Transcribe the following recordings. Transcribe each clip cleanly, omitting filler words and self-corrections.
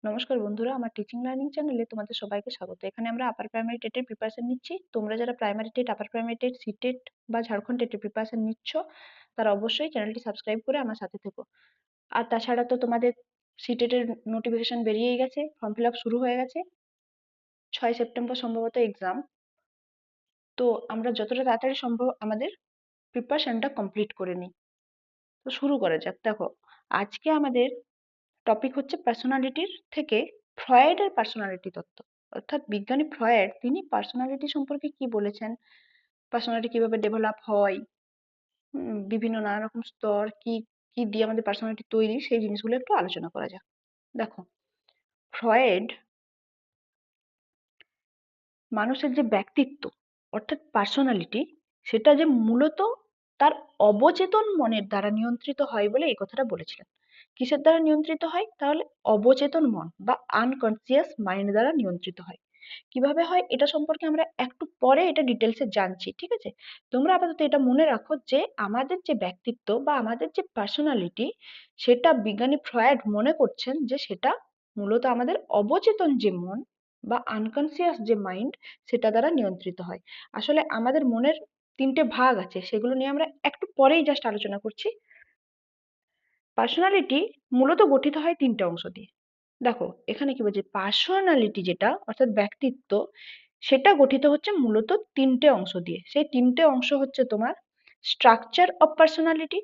নমস্কার বন্ধুরা, আমার টিচিং লার্নিং চ্যানেলে তোমাদের সবাইকে স্বাগত। এখানে আমরা আপার প্রাইমারি টেটের প্রিপারেশন নিচ্ছি। তোমরা যারা primary TET, upper primary TET, CTET বা ঝাড়খণ্ড টেটের প্রিপারেশন নিচ্ছ, তারা অবশ্যই চ্যানেলটি সাবস্ক্রাইব করে আমার সাথে থেকো। আর তাছাড়া তো তোমাদের সিটেটের নোটিফিকেশন বেরিয়েই গেছে, ফর্ম ফিল আপ শুরু হয়ে গেছে। 6 সেপ্টেম্বর সম্ভবত এক্সাম। তো আমরা যতটা তাড়াতাড়ি সম্ভব আমাদের প্রিপারেশনটা কমপ্লিট করে নিই। তো শুরু করা যাক। দেখো, আজকে আমাদের টপিক হচ্ছে পার্সোনালিটির থেকে ফ্রয়েডের পার্সোনালিটি তত্ত্ব। অর্থাৎ বিজ্ঞানী ফ্রয়েড তিনি পার্সোনালিটি সম্পর্কে কি বলেছেন, পার্সোনালিটি কিভাবে ডেভেলপ হয়, বিভিন্ন নানা রকম স্তর কি কি দিয়ে আমাদের পার্সোনালিটি তৈরি, সেই জিনিসগুলো একটু আলোচনা করা যাক। দেখো, ফ্রয়েড মানুষের যে ব্যক্তিত্ব অর্থাৎ পার্সোনালিটি, সেটা যে মূলত তার অবচেতন মনের দ্বারা নিয়ন্ত্রিত হয় বলে এই কথাটা বলেছিলেন। কিসের দ্বারা নিয়ন্ত্রিত হয়? তাহলে অবচেতন মন বা আনকনসিয়াস মাইন্ড দ্বারা নিয়ন্ত্রিত হয়। কিভাবে হয় এটা সম্পর্কে আমরা একটু পরে এটা ডিটেলসে জানছি, ঠিক আছে? তোমরা আপাতত এটা মনে রাখো যে আমাদের যে ব্যক্তিত্ব বা আমাদের যে পার্সোনালিটি, সেটা বিজ্ঞানী ফ্রয়েড মনে করছেন যে সেটা মূলত আমাদের অবচেতন যে মন বা আনকনসিয়াস যে মাইন্ড, সেটা দ্বারা নিয়ন্ত্রিত হয়। আসলে আমাদের মনের তিনটে ভাগ আছে, সেগুলো নিয়ে আমরা একটু পরেই জাস্ট আলোচনা করছি। পার্সোনালিটি মূলত গঠিত হয় তিনটে অংশ দিয়ে। দেখো এখানে কি বলছে, পার্সোনালিটি যেটা অর্থাৎ ব্যক্তিত্ব, সেটা গঠিত হচ্ছে মূলত তিনটে অংশ দিয়ে। সেই তিনটে অংশ হচ্ছে তোমার স্ট্রাকচার অফ পার্সোনালিটি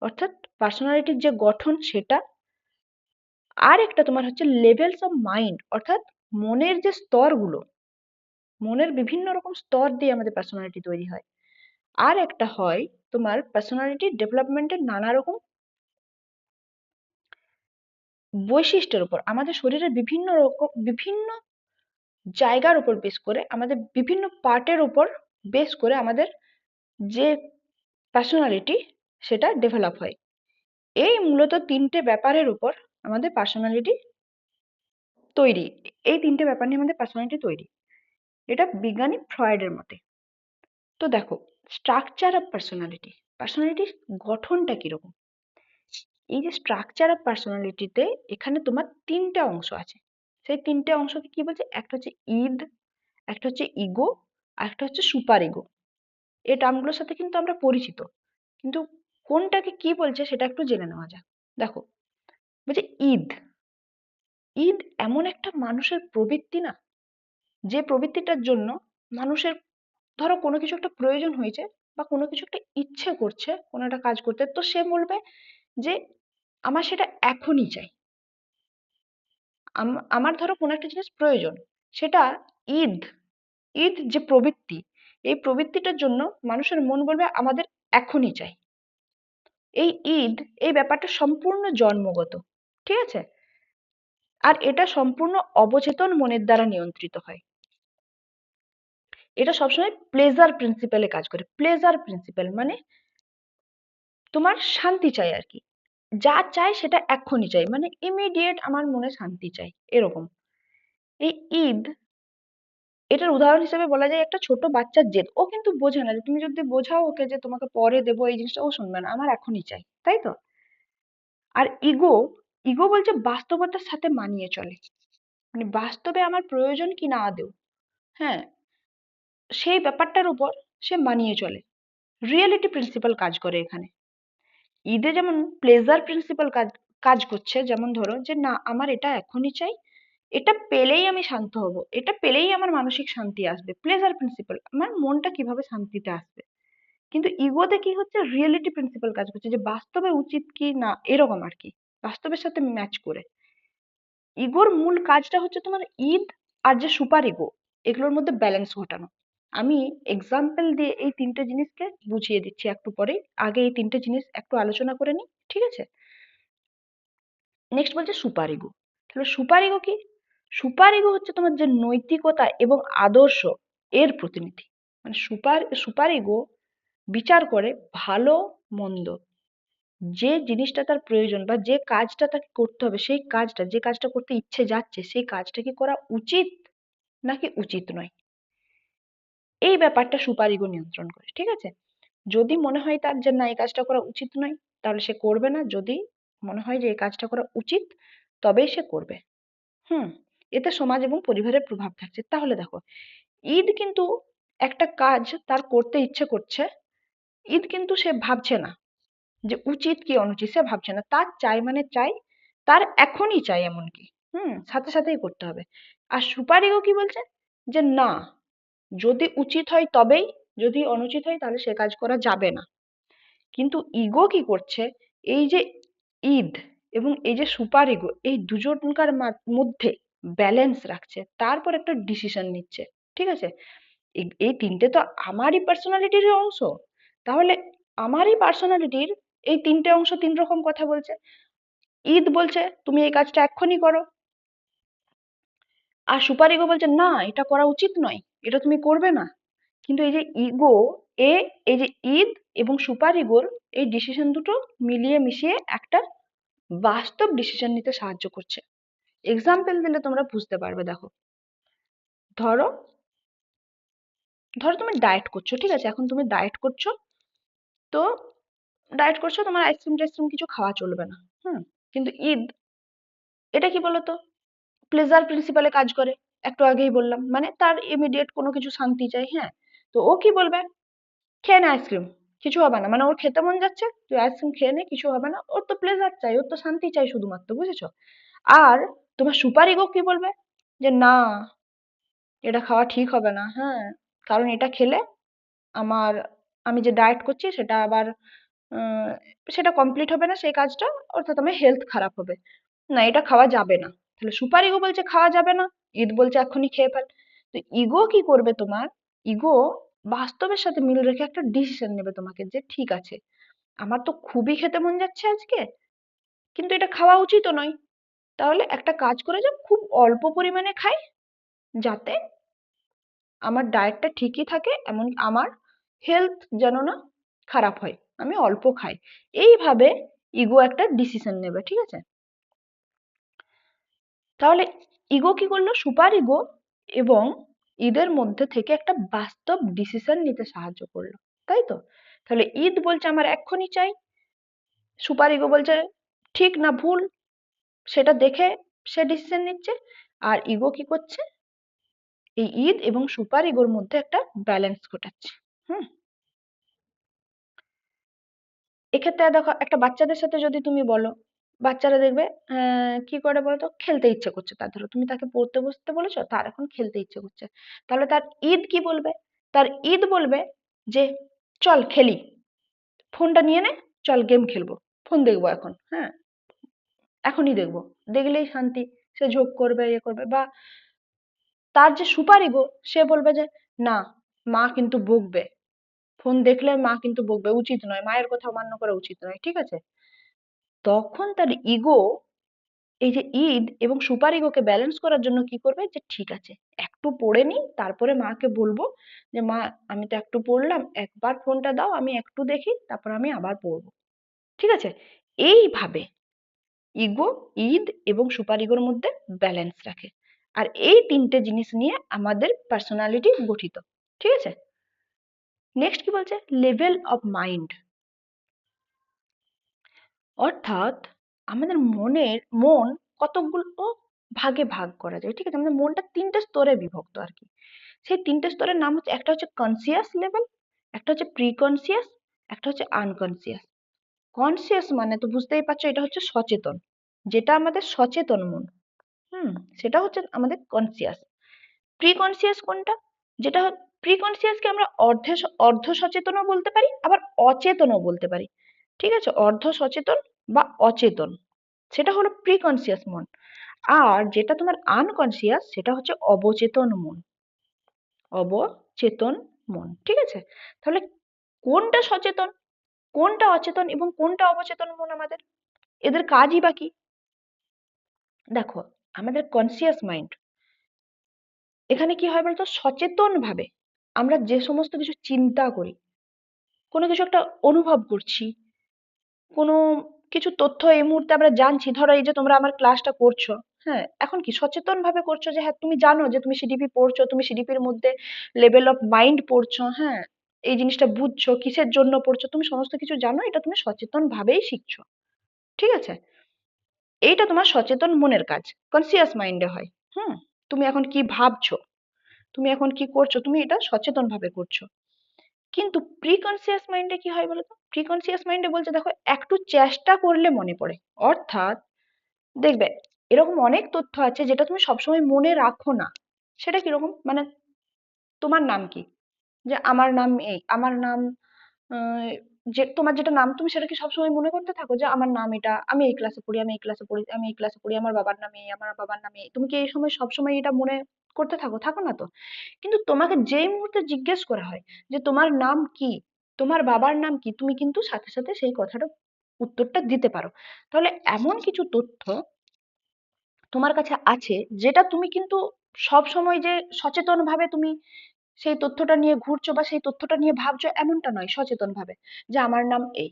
অর্থাৎ পার্সোনালিটির যে গঠন সেটা, আর একটা তোমার হচ্ছে লেভেলস অফ মাইন্ড অর্থাৎ মনের যে স্তরগুলো, মনের বিভিন্ন রকম স্তর দিয়ে আমাদের পার্সোনালিটি তৈরি হয়। আর একটা হয় তোমার পার্সোনালিটি ডেভেলপমেন্টের নানা রকম বৈশিষ্ট্যের উপর, আমাদের শরীরের বিভিন্ন রকম বিভিন্ন জায়গার উপর বেস করে, আমাদের বিভিন্ন পার্টের উপর বেস করে আমাদের যে পার্সোনালিটি সেটা ডেভেলপ হয়। এই মূলত তিনটে ব্যাপারের উপর আমাদের পার্সোনালিটি তৈরি। এই তিনটে ব্যাপার নিয়ে আমাদের পার্সোনালিটি তৈরি, এটা বিজ্ঞানী ফ্রয়েডের মতে। তো দেখো, স্ট্রাকচার অফ পার্সোনালিটি, পার্সোনালিটির গঠনটা কিরকম। এই যে স্ট্রাকচার অফ পার্সোনালিটিতে এখানে তোমার তিনটে অংশ আছে। সেই তিনটে অংশকে কি বলছে, একটা হচ্ছে ইদ, একটা হচ্ছে ইগো, আর একটা হচ্ছে সুপার ইগো। এই টার্মগুলোর সাথে কিন্তু আমরা পরিচিত, কিন্তু কোনটাকে কি বলছে সেটা একটু জেনে নেওয়া যাক। দেখো, বলছে ঈদ। ঈদ এমন একটা মানুষের প্রবৃত্তি না, যে প্রবৃত্তিটার জন্য মানুষের, ধরো কোনো কিছু একটা প্রয়োজন হয়েছে বা কোনো কিছু একটা ইচ্ছে করছে কোনো একটা কাজ করতে, তো সে বলবে যে আমার সেটা এখনই চাই। আমার ধরো কোনো একটা জিনিস প্রয়োজন, সেটা ঈদ, ঈদ যে প্রবৃত্তি, এই প্রবৃত্তিটার জন্য মানুষের মন বলবে আমাদের এখনই চাই। এই ঈদ, এই ব্যাপারটা সম্পূর্ণ জন্মগত, ঠিক আছে? আর এটা সম্পূর্ণ অবচেতন মনের দ্বারা নিয়ন্ত্রিত হয়। এটা সবসময় প্লেজার প্রিন্সিপালে কাজ করে। প্লেজার প্রিন্সিপাল মানে তোমার শান্তি চাই আর কি, যা চাই সেটা এক্ষুনি চাই, মানে ইমিডিয়েট আমার মনে শান্তি চাই, এরকম। এই ঈদ, এটার উদাহরণ হিসেবে বলা যায় একটা ছোট বাচ্চার জেদ। ও কিন্তু বোঝে না যে তুমি যদি বোঝাও ওকে যে তোমাকে পরে দেবো এই জিনিসটা, ও শুনবে না, আমার এখনই চাই, তাই তো? আর ইগো, ইগো বলছে বাস্তবতার সাথে মানিয়ে চলে, মানে বাস্তবে আমার প্রয়োজন কি না আদৌ, হ্যাঁ, সেই ব্যাপারটার উপর সে মানিয়ে চলে। রিয়েলিটি প্রিন্সিপাল কাজ করে এখানে। ঈদে যেমন প্লেজার প্রিন্সিপাল কাজ কাজ করছে, যেমন ধরো যে না আমার এটা এখনই চাই, এটা পেলেই আমি শান্ত হব, এটা পেলেই আমার মানসিক শান্তি আসবে, প্লেজার প্রিন্সিপাল, আমার মনটা কিভাবে শান্তিতে আসবে। কিন্তু ইগোতে কি হচ্ছে, রিয়েলিটি প্রিন্সিপাল কাজ করছে, যে বাস্তবে উচিত কি না, এরকম আর কি, বাস্তবের সাথে ম্যাচ করে। ইগোর মূল কাজটা হচ্ছে তোমার ঈদ আর যে সুপার ইগো, এগুলোর মধ্যে ব্যালেন্স ঘটানো। আমি এক্সাম্পল দিয়ে এই তিনটে জিনিসকে বুঝিয়ে দিচ্ছি একটু পরে, আগে এই তিনটে জিনিস একটু আলোচনা করে নিই, ঠিক আছে? নেক্সট বলছে সুপার ইগো। তাহলে সুপার ইগো কি? সুপার ইগো হচ্ছে তোমার যে নৈতিকতা এবং আদর্শ, এর প্রতিনিধি। মানে সুপার ইগো বিচার করে ভালো মন্দ, যে জিনিসটা তার প্রয়োজন বা যে কাজটা তাকে করতে হবে, সেই কাজটা, যে কাজটা করতে ইচ্ছে যাচ্ছে, সেই কাজটা কি করা উচিত নাকি উচিত নয়, এই ব্যাপারটা সুপার ইগো নিয়ন্ত্রণ করে, ঠিক আছে? যদি মনে হয় তার যে না এই কাজটা করা উচিত নয়, তাহলে সে করবে না। যদি মনে হয় যে এই কাজটা করা উচিত, তবেই সে করবে। হুম, এতে সমাজ এবং পরিবারের প্রভাব থাকছে। তাহলে দেখো, ঈদ কিন্তু একটা কাজ তার করতে ইচ্ছে করছে, ঈদ কিন্তু সে ভাবছে না যে উচিত কি অনুচিত, সে ভাবছে না, তার চাই মানে চাই, তার এখনই চাই এমনকি, সাথে সাথেই করতে হবে। আর সুপার ইগো কি বলছে, যে না, যদি উচিত হয় তবেই, যদি অনুচিত হয় তাহলে সে কাজ করা যাবে না। কিন্তু ইগো কি করছে, এই যে ঈদ এবং এই যে সুপার ইগো, এই দুজনকার মধ্যে ব্যালেন্স রাখছে, তারপর একটা ডিসিশন নিচ্ছে। ঠিক আছে, এই তিনটে তো আমারই পার্সোনালিটির অংশ। তাহলে আমারই পার্সোনালিটির এই তিনটে অংশ তিন রকম কথা বলছে। ঈদ বলছে তুমি এই কাজটা এক্ষুনি করো, আর সুপার ইগো বলছে না, এটা করা উচিত নয়, এটা তুমি করবে না। কিন্তু এই যে ইগো, এ এই যে ঈদ এবং সুপার ইগোর এই ডিসিশন দুটো মিলিয়ে মিশিয়ে একটা বাস্তব ডিসিশন নিতে সাহায্য করছে। এক্সাম্পল দিলে তোমরা বুঝতে পারবে। দেখো, ধরো ধরো তুমি ডায়েট করছো, ঠিক আছে, এখন তুমি ডায়েট করছো, তো ডায়েট করছো, তোমার আইসক্রিম টাইসক্রিম কিছু খাওয়া চলবে না। কিন্তু ঈদ, এটা কি বলতো, প্লেজার প্রিন্সিপালে কাজ করে। একটু আগেই বললাম, মানে তার ইমিডিয়েট কোনো কিছু শান্তি চাই। হ্যাঁ, তো ও কি বলবে, খেয়ে নে আইসক্রিম, কিছু হবে না, মানে ওর খেতে মন যাচ্ছে, তুই আইসক্রিম খেয়ে নে, কিছু হবে না, ওর তো প্লেজার চাই, ওর তো শান্তি চাই শুধুমাত্র, বুঝেছো? আর তোমার সুপার ইগো কি বলবে, যে না, এটা খাওয়া ঠিক হবে না, হ্যাঁ, কারণ এটা খেলে আমার, আমি যে ডায়েট করছি সেটা আবার আহ, সেটা কমপ্লিট হবে না সেই কাজটা, অর্থাৎ আমার হেলথ খারাপ হবে, না এটা খাওয়া যাবে না। তাহলে সুপার ইগো বলছে খাওয়া যাবে না, ঈদ বলছে এখনই খেয়ে ফেল। তো ইগো কি করবে তোমার, ইগো বাস্তবের সাথে মিল রেখে একটা ডিসিশন নেবে তোমাকে, যে ঠিক আছে, আমার তো খুবই খেতে মন যাচ্ছে আজকে, কিন্তু এটা খাওয়া উচিতও নয়, তাহলে একটা কাজ করে যে খুব অল্প পরিমাণে খাই, যাতে আমার ডায়েটটা ঠিকই থাকে, এমন আমার হেলথ যেন না খারাপ হয়, আমি অল্প খাই। এইভাবে ইগো একটা ডিসিশন নেবে, ঠিক আছে। তাহলে ইগো কি করলো, সুপার ইগো এবং ঈদের মধ্যে থেকে একটা বাস্তব ডিসিশন নিতে সাহায্য করলো, তাই তো? তাহলে ঈদ বলছে আমার এক্ষুনি চাই, সুপার ইগো বলছে ঠিক না ভুল সেটা দেখে সে ডিসিশন নিচ্ছে। আর ইগো কি করছে, এই ঈদ এবং সুপার ইগোর মধ্যে একটা ব্যালেন্স ঘটাচ্ছে। হুম, এক্ষেত্রে দেখো, একটা বাচ্চাদের সাথে যদি তুমি বলো, বাচ্চারা দেখবে কি করে বলতো, খেলতে ইচ্ছে করছে তার, ধরো তুমি তাকে পড়তে বসতে বলেছো, তার এখন খেলতে ইচ্ছে করছে, তাহলে তার ঈদ কি বলবে, তার ঈদ বলবে যে চল খেলি, ফোনটা নিয়ে নে, চল গেম খেলবো, ফোন দেখবো এখন, হ্যাঁ, এখনই দেখবো, দেখলেই শান্তি, সে ঝোঁক করবে, ইয়ে করবে। বা তার যে সুপার ইগো, সে বলবে যে না, মা কিন্তু বকবে, ফোন দেখলে মা কিন্তু বকবে, উচিত নয়, মায়ের কথা অমান্য করা উচিত নয়, ঠিক আছে। তখন তার ইগো, এই যে ঈদ এবং সুপার ইগোকে ব্যালেন্স করার জন্য কি করবে, যে ঠিক আছে, একটু পড়ে নি, তারপরে মাকে বলবো যে মা, আমি তো একটু পড়লাম, একবার ফোনটা দাও, আমি একটু দেখি, তারপর আমি আবার পড়বো, ঠিক আছে। এইভাবে ইগো, ঈদ এবং সুপার ইগোর মধ্যে ব্যালেন্স রাখে। আর এই তিনটে জিনিস নিয়ে আমাদের পার্সোনালিটি গঠিত, ঠিক আছে। নেক্সট কি বলছে, লেভেল অফ মাইন্ড, অর্থাৎ আমাদের মন কতগুলো ভাগে ভাগ করা যায়, ঠিক আছে, আমাদের মনটা তিনটে স্তরে বিভক্ত আর কি। সেই তিনটে স্তরের নাম হচ্ছে, একটা হচ্ছে কনসিয়াস লেভেল, একটা হচ্ছে প্রি কনসিয়াস, একটা হচ্ছে আনকনসিয়াস। কনসিয়াস মানে তো বুঝতেই পারছো, এটা হচ্ছে সচেতন, যেটা আমাদের সচেতন মন, হুম, সেটা হচ্ছে আমাদের কনসিয়াস। প্রি কনসিয়াস কোনটা, যেটা প্রি কনসিয়াসকে আমরা অর্ধ সচেতনও বলতে পারি, আবার অচেতনও বলতে পারি, ঠিক আছে, অর্ধ সচেতন বা অচেতন, সেটা হলো প্রি কনসিয়াস মন। আর যেটা তোমার আনকনসিয়াস, সেটা হচ্ছে অবচেতন মন, অবচেতন মন, ঠিক আছে। তাহলে কোনটা সচেতন, কোনটা অচেতন এবং কোনটা অবচেতন মন আমাদের, এদের কাজই বা কি? দেখো, আমাদের কনসিয়াস মাইন্ড, এখানে কি হয় বলতো, সচেতন ভাবে আমরা যে সমস্ত কিছু চিন্তা করি, কোনো কিছু একটা অনুভব করছি, কোনো কিছু তথ্য এই মুহূর্তে আমরা জানছি, ধরো এই যে তোমরা আমার ক্লাসটা করছো, হ্যাঁ, এখন কি সচেতন ভাবে করছো, যে হ্যাঁ তুমি জানো যে তুমি সিডিপি পড়ছো, তুমি সিডিপির মধ্যে লেভেল অফ মাইন্ড পড়ছো, হ্যাঁ, এই জিনিসটা বুঝছো, কিসের জন্য পড়ছো, তুমি সমস্ত কিছু জানো, এটা তুমি সচেতন ভাবেই শিখছো, ঠিক আছে। এইটা তোমার সচেতন মনের কাজ, কনসিয়াস মাইন্ডে হয়। হুম, তুমি এখন কি ভাবছো, তুমি এখন কি করছো, তুমি এটা সচেতন ভাবে করছো। কিন্তু প্রিকনসিয়াস মাইন্ডে কি হয় বলতো? প্রিকনসিয়াস মাইন্ডে বলছে দেখো একটু চেষ্টা করলে মনে পড়ে। অর্থাৎ দেখবে এরকম অনেক তথ্য আছে যেটা তুমি সবসময় মনে রাখো না। সেটা কিরকম, মানে তোমার নাম কি, যে আমার নাম এই, আমার নাম আহ, যে তোমার যেটা নাম তুমি সেটা কি সবসময় মনে করতে থাকো যে আমার নাম এটা, আমি এই ক্লাসে পড়ি, আমি এই ক্লাসে পড়ি, আমি এই ক্লাসে পড়ি, আমার বাবার নাম এই, আমার বাবার নাম এই, তুমি কি এই সময় সবসময় এটা মনে করতে থাকো? থাকো না তো। কিন্তু তোমাকে যেই মুহূর্তে জিজ্ঞেস করা হয় যে তোমার নাম কি, তোমার বাবার নাম কি, তুমি কিন্তু সাথে সাথে সেই কথাটা উত্তরটা দিতে পারো। তাহলে এমন কিছু তথ্য তোমার কাছে আছে যেটা তুমি কিন্তু সব সময় যে সচেতন ভাবে তুমি সেই তথ্যটা নিয়ে ঘুরছো বা সেই তথ্যটা নিয়ে ভাবছো এমনটা নয়। সচেতন ভাবে যে আমার নাম এই,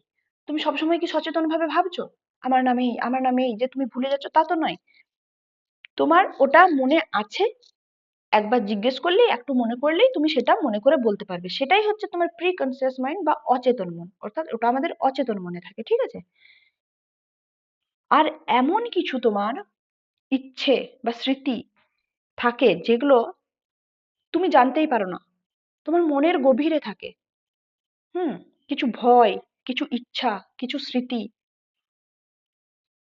তুমি সবসময় কি সচেতন ভাবে ভাবছো আমার নাম এই, আমার নাম এই, যে তুমি ভুলে যাচ্ছ তা তো নয়। তোমার ওটা মনে আছে, একবার জিজ্ঞেস করলেই একটু মনে করলেই তুমি সেটা মনে করে বলতে পারবে। সেটাই হচ্ছে তোমার প্রি কনসিয়াস মাইন্ড বা অচেতন মন, অর্থাৎ ওটা আমাদের অচেতন মনে থাকে, ঠিক আছে? আর এমন কিছু তোমার ইচ্ছে বা স্মৃতি থাকে যেগুলো তুমি জানতেই পারো না, তোমার মনের গভীরে থাকে। হুম, কিছু ভয়, কিছু ইচ্ছা, কিছু স্মৃতি,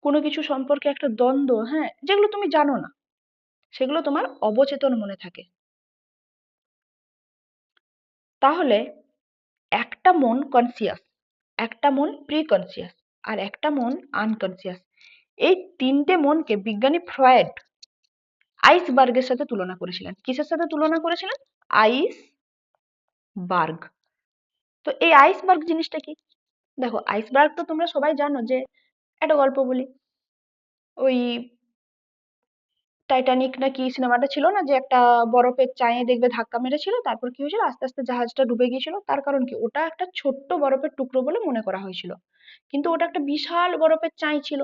কোনো কিছু সম্পর্কে একটা দ্বন্দ্ব, হ্যাঁ, যেগুলো তুমি জানো না, সেগুলো তোমার অবচেতন মনে থাকে। তাহলে একটা মন কনসিয়াস, একটা মন প্রি কনসিয়াস, আর একটা মন আনকনসিয়াস। এই তিনটে মনকে বিজ্ঞানী ফ্রয়েড আইসবার্গের সাথে তুলনা করেছিলেন। কিসের সাথে তুলনা করেছিলেন? আইসবার্গ। তো এই আইসবার্গ জিনিসটা কি? দেখো আইসবার্গ তো তোমরা সবাই জানো, যে একটা গল্প বলি, ওই টাইটানিক না কি সিনেমাটা ছিল না, যে একটা বরফের চাঁয়ে দেখবে ধাক্কা মেরেছিল, তারপর কি হয়েছিল, আস্তে আস্তে জাহাজটা ডুবে গিয়েছিল। তার কারণ কি? ওটা একটা ছোট্ট বরফের টুকরো বলে মনে করা হয়েছিল, কিন্তু ওটা একটা বিশাল বরফের চাঁই ছিল।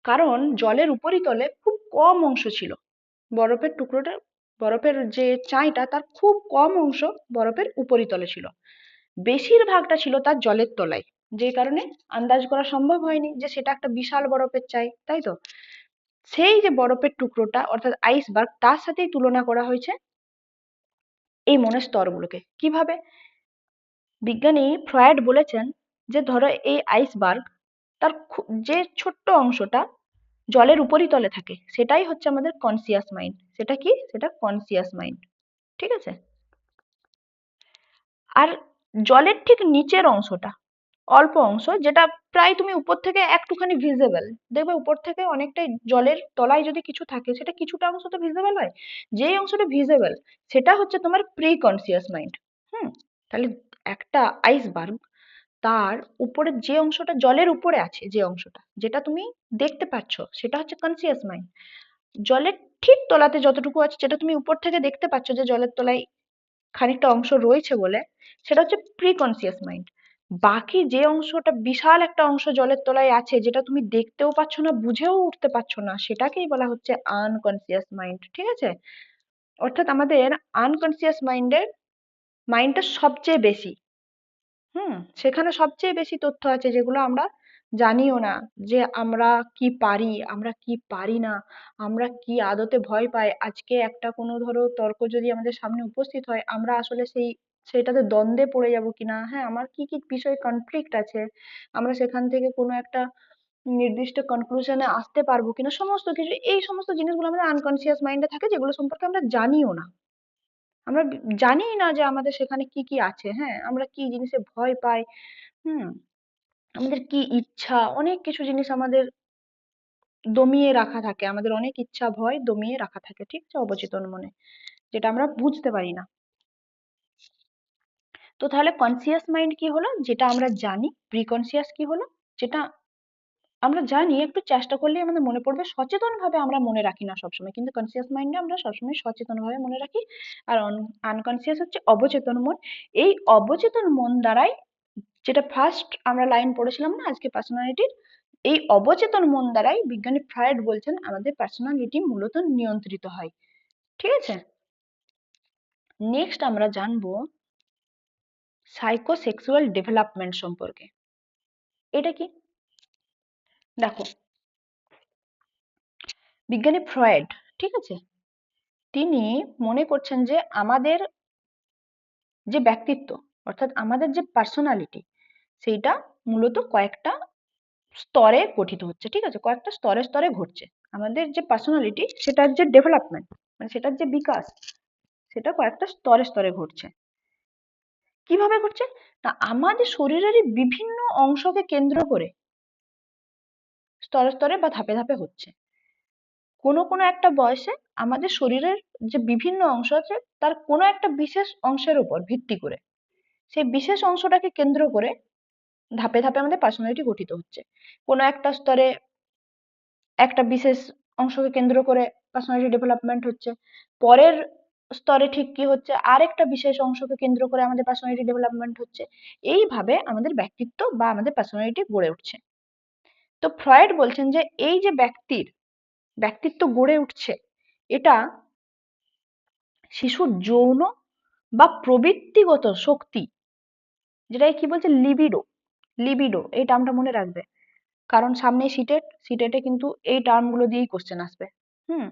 কারণ জলের উপরিতলে খুব কম অংশ ছিল বরফের টুকরোটা, বরফের যে চাঁইটা তার খুব কম অংশ বরফের উপরিতলে ছিল, বেশিরভাগটা ছিল তার জলের তলায়। যে কারণে আন্দাজ করা সম্ভব হয়নি যে সেটা একটা বিশাল বরফের চাই, তাই তো? সেই যে বরফের টুকরোটা অর্থাৎ আইসবার্গ, তার সাথেই তুলনা করা হয়েছে এই মনের স্তরগুলোকে। কিভাবে? বিজ্ঞানী ফ্রয়েড বলেছেন যে ধরো এই আইসবার্গ, তার যে ছোট্ট অংশটা জলের উপরিতলে থাকে সেটাই হচ্ছে আমাদের কনসিয়াস মাইন্ড। সেটা কি? সেটা কনসিয়াস মাইন্ড, ঠিক আছে? আর জলের ঠিক নিচের অংশটা, অল্প অংশ যেটা প্রায় তুমি উপর থেকে একটুখানি ভিজিবল, দেখবে উপর থেকে অনেকটাই জলের তলায় যদি কিছু থাকে সেটা কিছুটা অংশ তো ভিজিবল হয়, যেই অংশটা ভিজিবল সেটা হচ্ছে তোমার প্রি কনসিয়াস মাইন্ড। হুম, তাহলে একটা আইসবার্গ, তার উপরের যে অংশটা জলের উপরে আছে, যে অংশটা যেটা তুমি দেখতে পাচ্ছ সেটা হচ্ছে কনসিয়াস মাইন্ড। জলের ঠিক তলাতে যতটুকু আছে, যেটা তুমি উপর থেকে দেখতে পাচ্ছ যে জলের তলায় খানিকটা অংশ রয়েছে বলে, সেটা হচ্ছে প্রি কনসিয়াস মাইন্ড। বাকি যে অংশটা, বিশাল একটা অংশ জলের তলায় আছে যেটা তুমি দেখতেও পাচ্ছ না, বুঝেও উঠতে পারছো না, সেটাকেই বলা হচ্ছে আনকনসিয়াস মাইন্ড, ঠিক আছে? অর্থাৎ আমাদের আনকনসিয়াস মাইন্ডটা সবচেয়ে বেশি। হুম, সেখানে সবচেয়ে বেশি তথ্য আছে যেগুলো আমরা জানিও না, যে আমরা কি পারি, আমরা কি পারি না, আমরা কি আদতে ভয় পাই। আজকে একটা কোনো ধরো তর্ক যদি আমাদের সামনে উপস্থিত হয়, আমরা আসলে সেটাতে দ্বন্দ্বে পড়ে যাব কিনা, হ্যাঁ, আমার কি কি বিষয়ে কনফ্লিক্ট আছে, আমরা সেখান থেকে কোনো একটা নির্দিষ্ট কনক্লুশনে আসতে পারবো কিনা, সমস্ত কিছু এই সমস্ত জিনিসগুলো আমাদের আনকনসিয়াস মাইন্ডে থাকে, যেগুলো সম্পর্কে আমরা জানিও না। আমরা জানিই না যে আমাদের সেখানে কি কি আছে, হ্যাঁ, আমরা কি জিনিসে ভয় পাই। হুম, আমাদের কি ইচ্ছা, অনেক কিছু জিনিস আমাদের দমিয়ে রাখা থাকে, আমাদের অনেক ইচ্ছা ভয় দমিয়ে রাখা থাকে, ঠিক আছে, অবচেতন মনে, যেটা আমরা বুঝতে পারি না। তো তাহলে কনসিয়াস মাইন্ড কি হলো? যেটা আমরা জানি। প্রিকনসিয়াস কি হলো? যেটা আমরা জানি, একটু চেষ্টা করলেই আমাদের মনে পড়বে, সচেতন ভাবে আমরা মনে রাখি না সবসময়, কিন্তু কনসিয়াস মাইন্ডে আমরা সবসময় সচেতন ভাবে মনে রাখি। আর আনকনসিয়াস হচ্ছে অবচেতন মন। এই অবচেতন মন দ্বারাই, যেটা ফার্স্ট আমরা লাইন পড়েছিলাম না আজকে পার্সোনালিটির, এই অবচেতন মন দ্বারাই বিজ্ঞানী ফ্রয়েড বলছেন আমাদের পার্সোনালিটি মূলত নিয়ন্ত্রিত হয়, ঠিক আছে? নেক্সট আমরা জানবো সাইকোসেক্সুয়াল ডেভেলপমেন্ট সম্পর্কে। এটা কি? দেখো, বিজ্ঞানী ফ্রয়েড, ঠিক আছে, তিনি মনে করছেন যে আমাদের যে ব্যক্তিত্ব, অর্থাৎ আমাদের যে পার্সোনালিটি, সেইটা মূলত কয়েকটা স্তরে গঠিত হচ্ছে, ঠিক আছে, কয়েকটা স্তরে স্তরে ঘটছে। আমাদের যে পার্সোনালিটি, সেটার যে ডেভেলপমেন্ট, মানে সেটার যে বিকাশ, সেটা কয়েকটা স্তরে স্তরে ঘটছে। কিভাবে ঘটছে? না, আমাদের শরীরেরই বিভিন্ন অংশকে কেন্দ্র করে স্তরে স্তরে বা ধাপে ধাপে হচ্ছে। কোনো কোনো একটা বয়সে আমাদের শরীরের যে বিভিন্ন অংশ আছে, তার কোনো একটা বিশেষ অংশের উপর ভিত্তি করে, সেই বিশেষ অংশটাকে কেন্দ্র করে ধাপে ধাপে আমাদের পার্সোনালিটি গঠিত হচ্ছে। কোনো একটা স্তরে একটা বিশেষ অংশকে কেন্দ্র করে পার্সোনালিটি ডেভেলপমেন্ট হচ্ছে, পরের স্তরে ঠিক কি হচ্ছে, আরেকটা বিশেষ অংশকে কেন্দ্র করে আমাদের পার্সোনালিটি ডেভেলপমেন্ট হচ্ছে। এইভাবে আমাদের ব্যক্তিত্ব বা আমাদের পার্সোনালিটি গড়ে উঠছে। তো ফ্রয়েড বলছেন যে এই যে ব্যক্তির ব্যক্তিত্ব গড়ে উঠছে, এটা শিশুর যৌন বা প্রবৃত্তিগত শক্তি, যেটাকে কি বলছে, লিবিডো। লিবিডো এই টার্মটা মনে রাখবে, কারণ সামনে সিটেটে কিন্তু এই টার্মগুলো দিয়েই কোশ্চেন আসবে। হুম,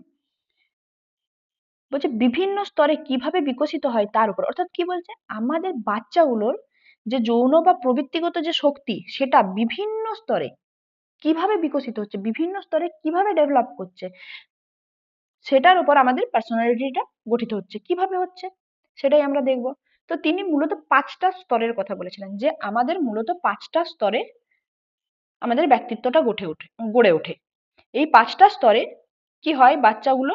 বলছে বিভিন্ন স্তরে কিভাবে বিকশিত হয় তার উপর, অর্থাৎ কি বলছে, আমাদের বাচ্চাগুলোর যে যৌন বা প্রবৃত্তিগত যে শক্তি, সেটা বিভিন্ন স্তরে কিভাবে বিকশিত হচ্ছে, বিভিন্ন স্তরে কিভাবে ডেভেলপ করছে, সেটার উপর আমাদের পার্সোনালিটিটা গঠিত হচ্ছে। কিভাবে হচ্ছে সেটাই আমরা দেখব। তো তিনি মূলত পাঁচটা স্তরের কথা বলেছিলেন, যে আমাদের মূলত পাঁচটা স্তরে আমাদের ব্যক্তিত্বটা গড়ে ওঠে। এই পাঁচটা স্তরে কি হয়, বাচ্চাগুলো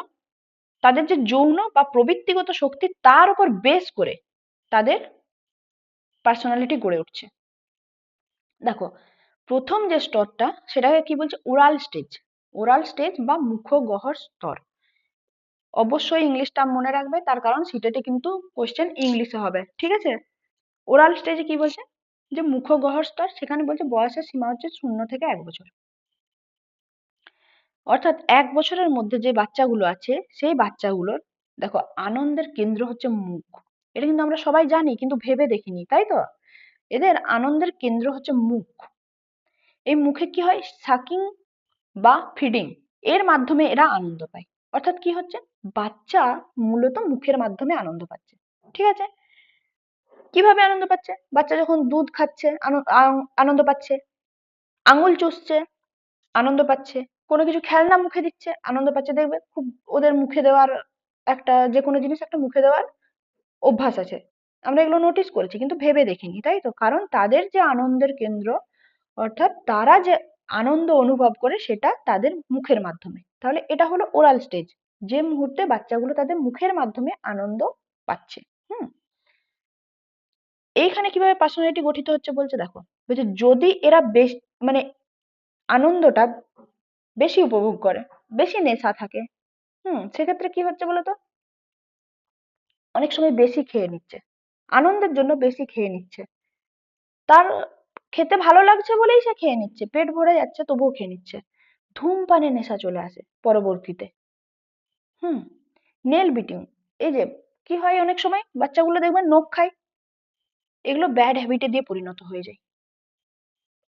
তাদের যে যৌন বা প্রবৃত্তিগত শক্তি, তার উপর বেস করে তাদের পার্সোনালিটি গড়ে উঠছে। দেখো, প্রথম যে স্তরটা, সেটাকে কি বলছে, ওরাল স্টেজ। ওরাল স্টেজ বা মুখগহ্বর স্তর। অবশ্যই ইংলিশ টার্ম মনে রাখবে, তার কারণ সিটেটে কিন্তু কোশ্চেন ইংলিশে হবে, ঠিক আছে। ওরাল স্টেজে কি বলছে, যে মুখগহ্বর স্তর, সেখানে বলছে বয়সের সীমা হচ্ছে 0 থেকে 1 বছর। অর্থাৎ 1 বছরের মধ্যে যে বাচ্চাগুলো আছে, সেই বাচ্চাগুলোর, দেখো, আনন্দের কেন্দ্র হচ্ছে মুখ। এটা কিন্তু আমরা সবাই জানি, কিন্তু ভেবে দেখিনি, তাই তো। এদের আনন্দের কেন্দ্র হচ্ছে মুখ। এই মুখে কি হয়, সাকিং বা ফিডিং, এর মাধ্যমে এরা আনন্দ পায়। অর্থাৎ কি হচ্ছে, বাচ্চা মূলত মুখের মাধ্যমে আনন্দ পাচ্ছে, ঠিক আছে। কিভাবে আনন্দ পাচ্ছে, বাচ্চা যখন দুধ খাচ্ছে আনন্দ পাচ্ছে, আঙুল চুষছে আনন্দ পাচ্ছে, কোনো কিছু খেলনা মুখে দিচ্ছে আনন্দ পাচ্ছে। দেখবে খুব ওদের মুখে দেওয়ার একটা, যে কোনো জিনিস একটা মুখে দেওয়ার অভ্যাস আছে। আমরা এগুলো নোটিস করেছি, কিন্তু ভেবে দেখিনি, তাই তো, কারণ তাদের যে আনন্দের কেন্দ্র, অর্থাৎ তারা যে আনন্দ অনুভব করে, সেটা তাদের মুখের মাধ্যমে। তাহলে এটা হলো ওরাল স্টেজ, যে মুহূর্তে বাচ্চাগুলো তাদের মুখের মাধ্যমে আনন্দ পাচ্ছে। হুম, এইখানে কিভাবে পার্সোনালিটি গঠিত হচ্ছে বলছে, দেখো, বলছে যদি এরা বেশ, মানে আনন্দটা বেশি উপভোগ করে, বেশি নেশা থাকে, সেক্ষেত্রে কি হচ্ছে বলতো, অনেক সময় বেশি খেয়ে নিচ্ছে, আনন্দের জন্য বেশি খেয়ে নিচ্ছে, তার খেতে ভালো লাগছে বলেই সে খেয়ে নিচ্ছে, পেট ভরে যাচ্ছে তবুও খেয়ে নিচ্ছে। ধূমপানের নেশা চলে আসে পরবর্তীতে। হুম, নেল বিটিং, এই যে কি হয়, অনেক সময় বাচ্চাগুলো দেখবেন নখ খায়, এগুলো ব্যাড হ্যাবিটে দিয়ে পরিণত হয়ে যায়।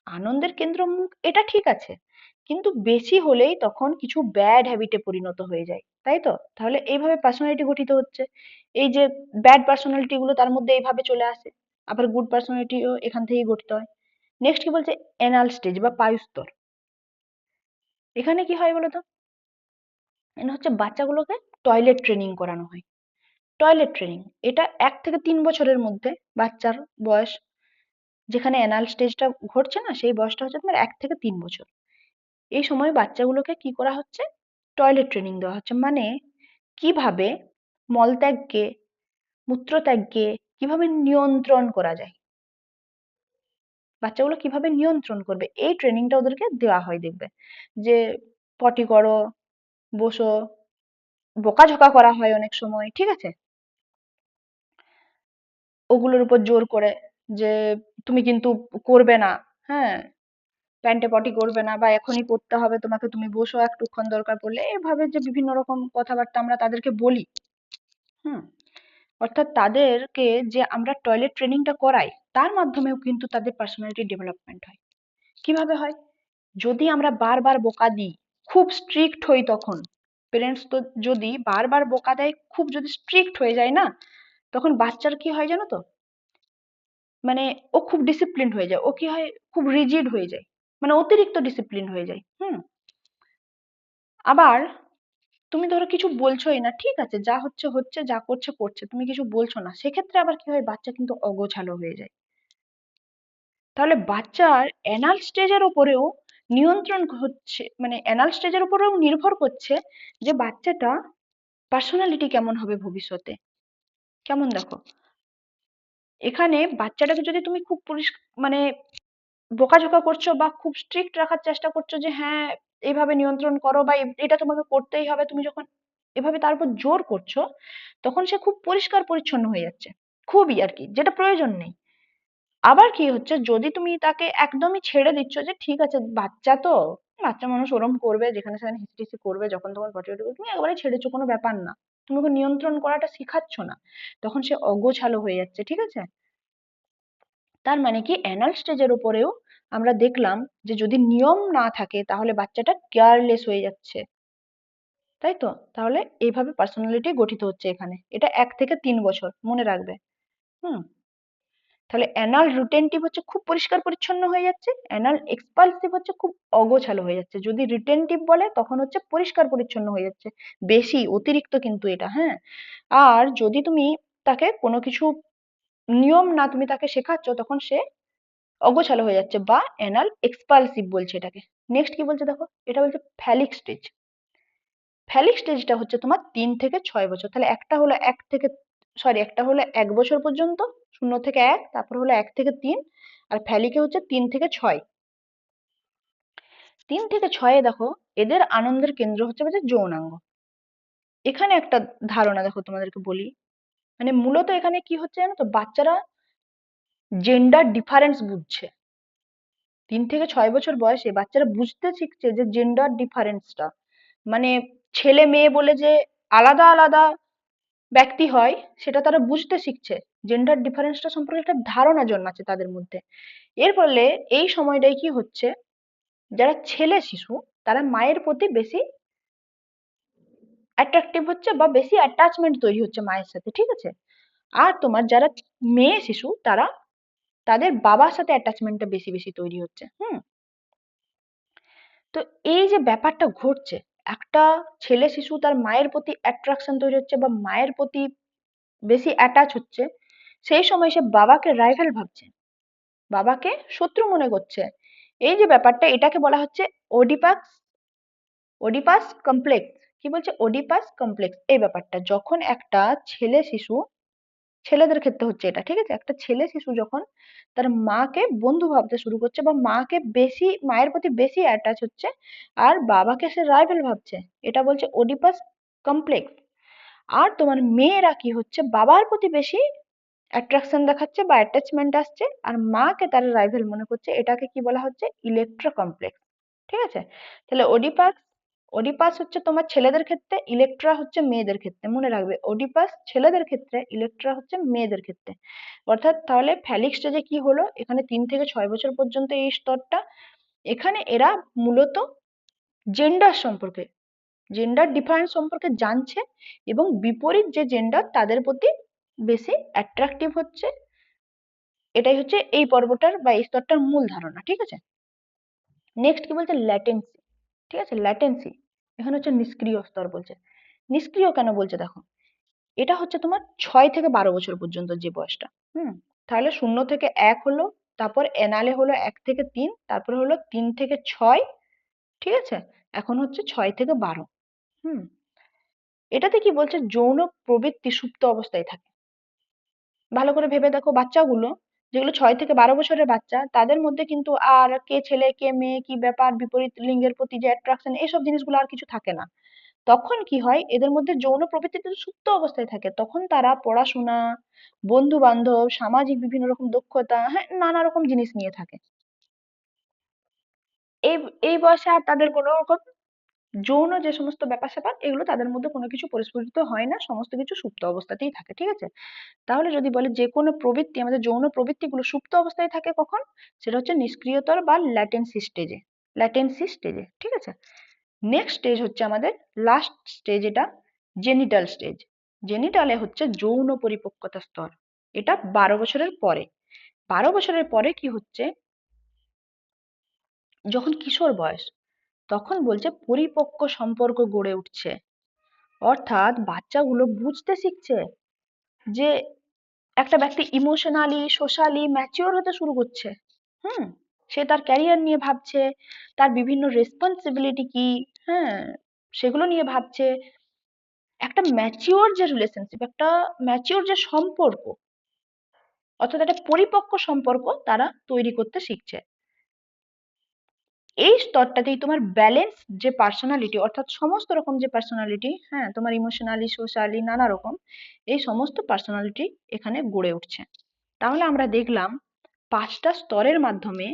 আনন্দের কেন্দ্র মুখ, এটা ঠিক আছে, কিন্তু বেশি হলেই তখন কিছু ব্যাড হ্যাবিটে পরিণত হয়ে যায়, তাই তো। তাহলে এইভাবে পার্সোনালিটি গঠিত হচ্ছে। এই যে ব্যাড পার্সোনালিটি গুলো তার মধ্যে এইভাবে চলে আসে, আবার গুড পার্সোনালিটিও এখান থেকেই গঠিত হয়। নেক্সট কি বলছে, এনাল স্টেজ বা পায়ুস্তর। এখানে কি হয় বলতো, এখানে হচ্ছে বাচ্চাগুলোকে টয়লেট ট্রেনিং করানো হয়। টয়লেট ট্রেনিং, এটা 1 থেকে 3 বছরের মধ্যে বাচ্চার বয়স, যেখানে অ্যানাল স্টেজটা ঘটছে না, সেই বয়সটা হচ্ছে তোমার 1 থেকে 3 বছর। এই সময় বাচ্চাগুলোকে কি করা হচ্ছে, টয়লেট ট্রেনিং দেওয়া হচ্ছে। মানে কিভাবে মলত্যাগকে, মূত্রত্যাগকে কিভাবে নিয়ন্ত্রণ করা যায়, বাচ্চাগুলো কিভাবে নিয়ন্ত্রণ করবে, এই ট্রেনিংটা ওদেরকে দেওয়া হয়। দেখবে যে পটি করো, বসো, বকাঝকা করা হয় অনেক সময়, ঠিক আছে, ওগুলোর উপর জোর করে, যে তুমি কিন্তু করবে না, হ্যাঁ, প্যান্টে পটি করবে না, বা এখনই করতে হবে তোমাকে, তুমি বসো একটুক্ষণ দরকার পড়লে, এভাবে যে বিভিন্ন রকম কথাবার্তা আমরা তাদেরকে বলি। হুম, অর্থাৎ তাদেরকে যে আমরা টয়লেট ট্রেনিংটা করাই, তার মাধ্যমেও কিন্তু তাদের পার্সোনালিটি ডেভেলপমেন্ট হয়। কিভাবে হয়, যদি আমরা বারবার বকা দিই, খুব স্ট্রিক্ট হই তখন, পেরেন্টস তো যদি বারবার বকা দেয়, খুব যদি স্ট্রিক্ট হয়ে যায় না, তখন বাচ্চার কি হয় জানো তো, মানে ও খুব ডিসিপ্লিন হয়ে যায়, ও কি হয় খুব রিজিড হয়ে যায়, মানে অতিরিক্ত ডিসিপ্লিন হয়ে যায়। আবার তুমি ধরো কিছু বলছোই না, ঠিক আছে যা হচ্ছে হচ্ছে, যা করছে করছে, তুমি কিছু বলছো না, সেক্ষেত্রে আবার কি হয়, বাচ্চা কিন্তু অগোছালো হয়ে যায়। তাহলে বাচ্চার অ্যানাল স্টেজের উপরেও নিয়ন্ত্রণ হচ্ছে, মানে অ্যানাল স্টেজের উপরেও নির্ভর করছে যে বাচ্চাটা পার্সোনালিটি কেমন হবে ভবিষ্যতে। কেমন দেখো, এখানে বাচ্চাটাকে যদি তুমি খুব মানে বকাঝকা করছো বা খুব স্ট্রিক্ট রাখার চেষ্টা করছো যে হ্যাঁ এইভাবে নিয়ন্ত্রণ করো বা এটা তোমাকে করতেই হবে, তুমি যখন এভাবে তার উপর জোর করছো, তখন সে খুব পরিষ্কার পরিচ্ছন্ন হয়ে যাচ্ছে, খুবই আর কি, যেটা প্রয়োজন নেই। আবার কি হচ্ছে, যদি তুমি তাকে একদমই ছেড়ে দিচ্ছ যে ঠিক আছে বাচ্চা তো, বাচ্চা মানুষ ওরম করবে, যেখানে সেখানে হিসটিসি করবে, যখন তখন পটি করবে, তুমি একবারে ছেড়েছো, কোনো ব্যাপার না, তুমি ওকে নিয়ন্ত্রণ করাটা শিখাচ্ছ না, তখন সে অগোছালো হয়ে যাচ্ছে, ঠিক আছে। তার মানে কি অ্যানাল স্টেজের উপরেও আমরা দেখলাম যে যদি নিয়ম না থাকে তাহলে বাচ্চাটা কেয়ারলেস হয়ে যাচ্ছে, তাই তো। তাহলে এইভাবে পার্সোনালিটি গঠিত হচ্ছে এখানে, এটা 1 থেকে 3 বছর মনে রাখবে। হুম। তাহলে অ্যানাল রিটেনটিভ হচ্ছে খুব পরিষ্কার পরিচ্ছন্ন হয়ে যাচ্ছে, অ্যানাল এক্সপালসিভ হচ্ছে খুব অগোছালো হয়ে যাচ্ছে। যদি রিটেনটিভ বলে তখন হচ্ছে পরিষ্কার পরিচ্ছন্ন হয়ে যাচ্ছে, বেশি অতিরিক্ত কিন্তু এটা, হ্যাঁ। আর যদি তুমি তাকে কোনো কিছু নিয়ম না তুমি তাকে শেখাচ্ছ, তখন সে অগোছালো হয়ে যাচ্ছে বা অ্যানাল এক্সপালসিভ বলছে এটাকে। নেক্সট কি বলছে দেখো, এটা বলছে ফ্যালিক স্টেজ। ফ্যালিক স্টেজটা হচ্ছে তোমার 3 থেকে 6 বছর। তাহলে একটা হলো 1 বছর পর্যন্ত, 0 থেকে 1, তারপর হলো 1 থেকে 3, আর ফ্যালিকে হচ্ছে 3 থেকে 6। 3 থেকে 6 দেখো, এদের আনন্দের কেন্দ্র হচ্ছে যৌনাঙ্গ। এখানে একটা ধারণা দেখো তোমাদেরকে বলি, মানে মূলত এখানে কি হচ্ছে জানো তো, বাচ্চারা জেন্ডার ডিফারেন্স বুঝছে। 3 থেকে 6 বছর বয়সে বাচ্চারা বুঝতে শিখছে যে জেন্ডার ডিফারেন্সটা, মানে ছেলে মেয়ে বলে যে আলাদা আলাদা ব্যক্তি হয়, সেটা তারা বুঝতে শিখছে। জেন্ডার ডিফারেন্সটা সম্পর্কে একটা ধারণা জন্মাচ্ছে তাদের মধ্যে। এর ফলে এই সময়টায় কি হচ্ছে, যারা ছেলে শিশু তারা মায়ের প্রতি বেশি অ্যাট্রাকটিভ হচ্ছে বা বেশি অ্যাটাচমেন্ট তৈরি হচ্ছে মায়ের সাথে, ঠিক আছে। আর তোমার যারা মেয়ে শিশু, তারা তাদের বাবার সাথে অ্যাটাচমেন্টটা বেশি বেশি তৈরি হচ্ছে। তো এই যে ব্যাপারটা ঘটছে, একটা ছেলে শিশু তার মায়ের প্রতি অ্যাট্রাকশন তৈরি হচ্ছে বা মায়ের প্রতি বেশি অ্যাটাচ হচ্ছে, সেই সময় সে বাবাকে রাইভাল ভাবছে, বাবাকে শত্রু মনে করছে। এই যে ব্যাপারটা, এটাকে বলা হচ্ছে ওডিপাস ওডিপাস কমপ্লেক্স। কি বলছে, ওডিপাস কমপ্লেক্স। এই ব্যাপারটা যখন একটা ছেলে শিশু, ছেলেদের ক্ষেত্রে হচ্ছে এটা, ঠিক আছে, একটা ছেলে শিশু যখন তার মাকে বন্ধু ভাবতে শুরু করছে বা মাকে বেশি, মায়ের প্রতি বেশি অ্যাটাচ হচ্ছে, আর বাবাকে সে রাইভেল ভাবছে, এটা বলছে ওডিপাস কমপ্লেক্স। আর তোমার মেয়েরা কি হচ্ছে, বাবার প্রতি বেশি অ্যাট্রাকশন দেখাচ্ছে বা অ্যাটাচমেন্ট আসছে, আর মাকে তারা রাইভেল মনে করছে, এটাকে কি বলা হচ্ছে, ইলেকট্রা কমপ্লেক্স, ঠিক আছে। তাহলে ওডিপাস, ওডিপাস হচ্ছে তোমার ছেলেদের ক্ষেত্রে, ইলেকট্রা হচ্ছে মেয়েদের ক্ষেত্রে, মনে রাখবে ওডিপাস ছেলেদের ক্ষেত্রে, ইলেকট্রা হচ্ছে মেয়েদের ক্ষেত্রে। অর্থাৎ তাহলে ফ্যালিক স্টেজে কি হলো, এখানে 3 থেকে 6 বছর পর্যন্ত এই স্তরটা, এখানে এরা মূলত জেন্ডার সম্পর্কে, জেন্ডার ডিফারেন্স সম্পর্কে জানছে এবং বিপরীত যে জেন্ডার তাদের প্রতি বেশি অ্যাট্রাকটিভ হচ্ছে। এটাই হচ্ছে এই পর্বটার বা এই স্তরটার মূল ধারণা, ঠিক আছে। নেক্সট কি বলছে, ল্যাটেন্সি। ঠিক আছে, ল্যাটেন্সি এখানে হচ্ছে নিষ্ক্রিয় স্তর বলছে। নিষ্ক্রিয় কেন বলছে দেখো, এটা হচ্ছে তোমার 6 থেকে 12 বছর পর্যন্ত যে বয়সটা। তাহলে 0 থেকে 1 হলো, তারপর এনালে হলো 1 থেকে 3, তারপরে হলো 3 থেকে 6, ঠিক আছে। এখন হচ্ছে 6 থেকে 12। হুম। এটাতে কি বলছে, যৌন প্রবৃত্তি সুপ্ত অবস্থায় থাকে। ভালো করে ভেবে দেখো, বাচ্চাগুলো যেগুলো 6 থেকে 12 বছরের বাচ্চা, তাদের মধ্যে কিন্তু আর কে ছেলে কে মেয়ে, কি ব্যাপার, বিপরীত লিঙ্গের প্রতি যে অ্যাট্রাকশন, এইসব জিনিসগুলো আর কিছু থাকে না। তখন কি হয়, এদের মধ্যে যৌন প্রবৃত্তি কিন্তু সুপ্ত অবস্থায় থাকে, তখন তারা পড়াশোনা, বন্ধু বান্ধব, সামাজিক বিভিন্ন রকম দক্ষতা, হ্যাঁ নানা রকম জিনিস নিয়ে থাকে। এই এই বয়সে আর তাদের কোনো রকম যৌন যে সমস্ত ব্যাপার স্যাপার, এগুলো তাদের মধ্যে কোনো কিছু পরিস্ফুটিত হয় না, সমস্ত কিছু সুপ্ত অবস্থাতেই থাকে, ঠিক আছে। তাহলে যদি বলে যে কোনো প্রবৃত্তি, আমাদের যৌন প্রবৃত্তিগুলো সুপ্ত অবস্থায় থাকে কখন, সেটা হচ্ছে নিষ্ক্রিয়তর বা ল্যাটেন্সি স্টেজে, ল্যাটেন্সি স্টেজে, ঠিক আছে। নেক্সট স্টেজ হচ্ছে আমাদের লাস্ট স্টেজ, এটা জেনিটাল স্টেজ। জেনিটালে হচ্ছে যৌন পরিপক্কতা স্তর, এটা 12 বছরের পরে। 12 বছরের পরে কি হচ্ছে, যখন কিশোর বয়স, তখন বলছে পরিপক্ক সম্পর্ক গড়ে উঠছে। অর্থাৎ বাচ্চাগুলো বুঝতে শিখছে যে একটা ব্যক্তি ইমোশনালি সোশ্যালি ম্যাচিওর হতে শুরু করছে। হুম, সে তার ক্যারিয়ার নিয়ে ভাবছে, তার বিভিন্ন রেসপন্সিবিলিটি কি, হ্যাঁ, সেগুলো নিয়ে ভাবছে। একটা ম্যাচিওর যে রিলেশনশিপ, একটা ম্যাচিওর যে সম্পর্ক, অর্থাৎ একটা পরিপক্ক সম্পর্ক তারা তৈরি করতে শিখছে। এই স্তরটাতেই তোমার ব্যালেন্স যে পার্সোনালিটি, অর্থাৎ সমস্ত রকম যে পার্সোনালিটি, হ্যাঁ, তোমার ইমোশনালি সোশ্যালি নানা রকম, এই সমস্ত পার্সোনালিটি এখানে গড়ে উঠছে। তাহলে আমরা দেখলাম পাঁচটা স্তরের মাধ্যমে,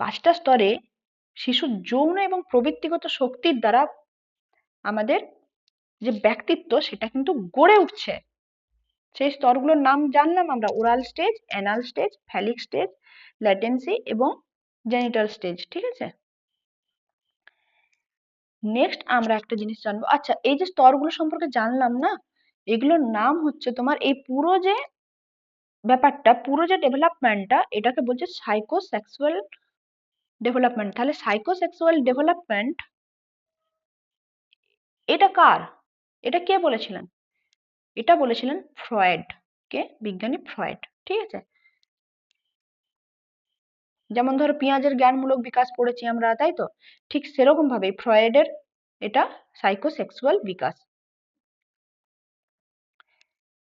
পাঁচটা স্তরে শিশুর যৌন এবং প্রবৃত্তিগত শক্তির দ্বারা আমাদের যে ব্যক্তিত্ব সেটা কিন্তু গড়ে উঠছে। সেই স্তরগুলোর নাম জানলাম আমরা, oral stage, anal stage, phallic stage, latency এবং জেনিটাল স্টেজ। ঠিক আছে, নেক্সট আমরা একটা জিনিস জানবো। আচ্ছা, এই যে স্তরগুলো সম্পর্কে জানলাম না, এগুলোর নাম হচ্ছে তোমার, এই পুরো যে ব্যাপারটা, পুরো যে ডেভেলপমেন্টটা, এটাকে বলছে সাইকোসেক্সুয়াল ডেভেলপমেন্ট। তাহলে সাইকোসেক্সুয়াল ডেভেলপমেন্ট এটা কার, এটা কে বলেছিলেন? এটা বলেছিলেন ফ্রয়েড, কে? বিজ্ঞানী ফ্রয়েড। ঠিক আছে, যেমন ধরো পেঁয়াজের জ্ঞানমূলক বিকাশ পড়েছি আমরা, তাই তো? ঠিক সেরকম ভাবে ফ্রয়েডের এটা সাইকোসেক্সুয়াল বিকাশ।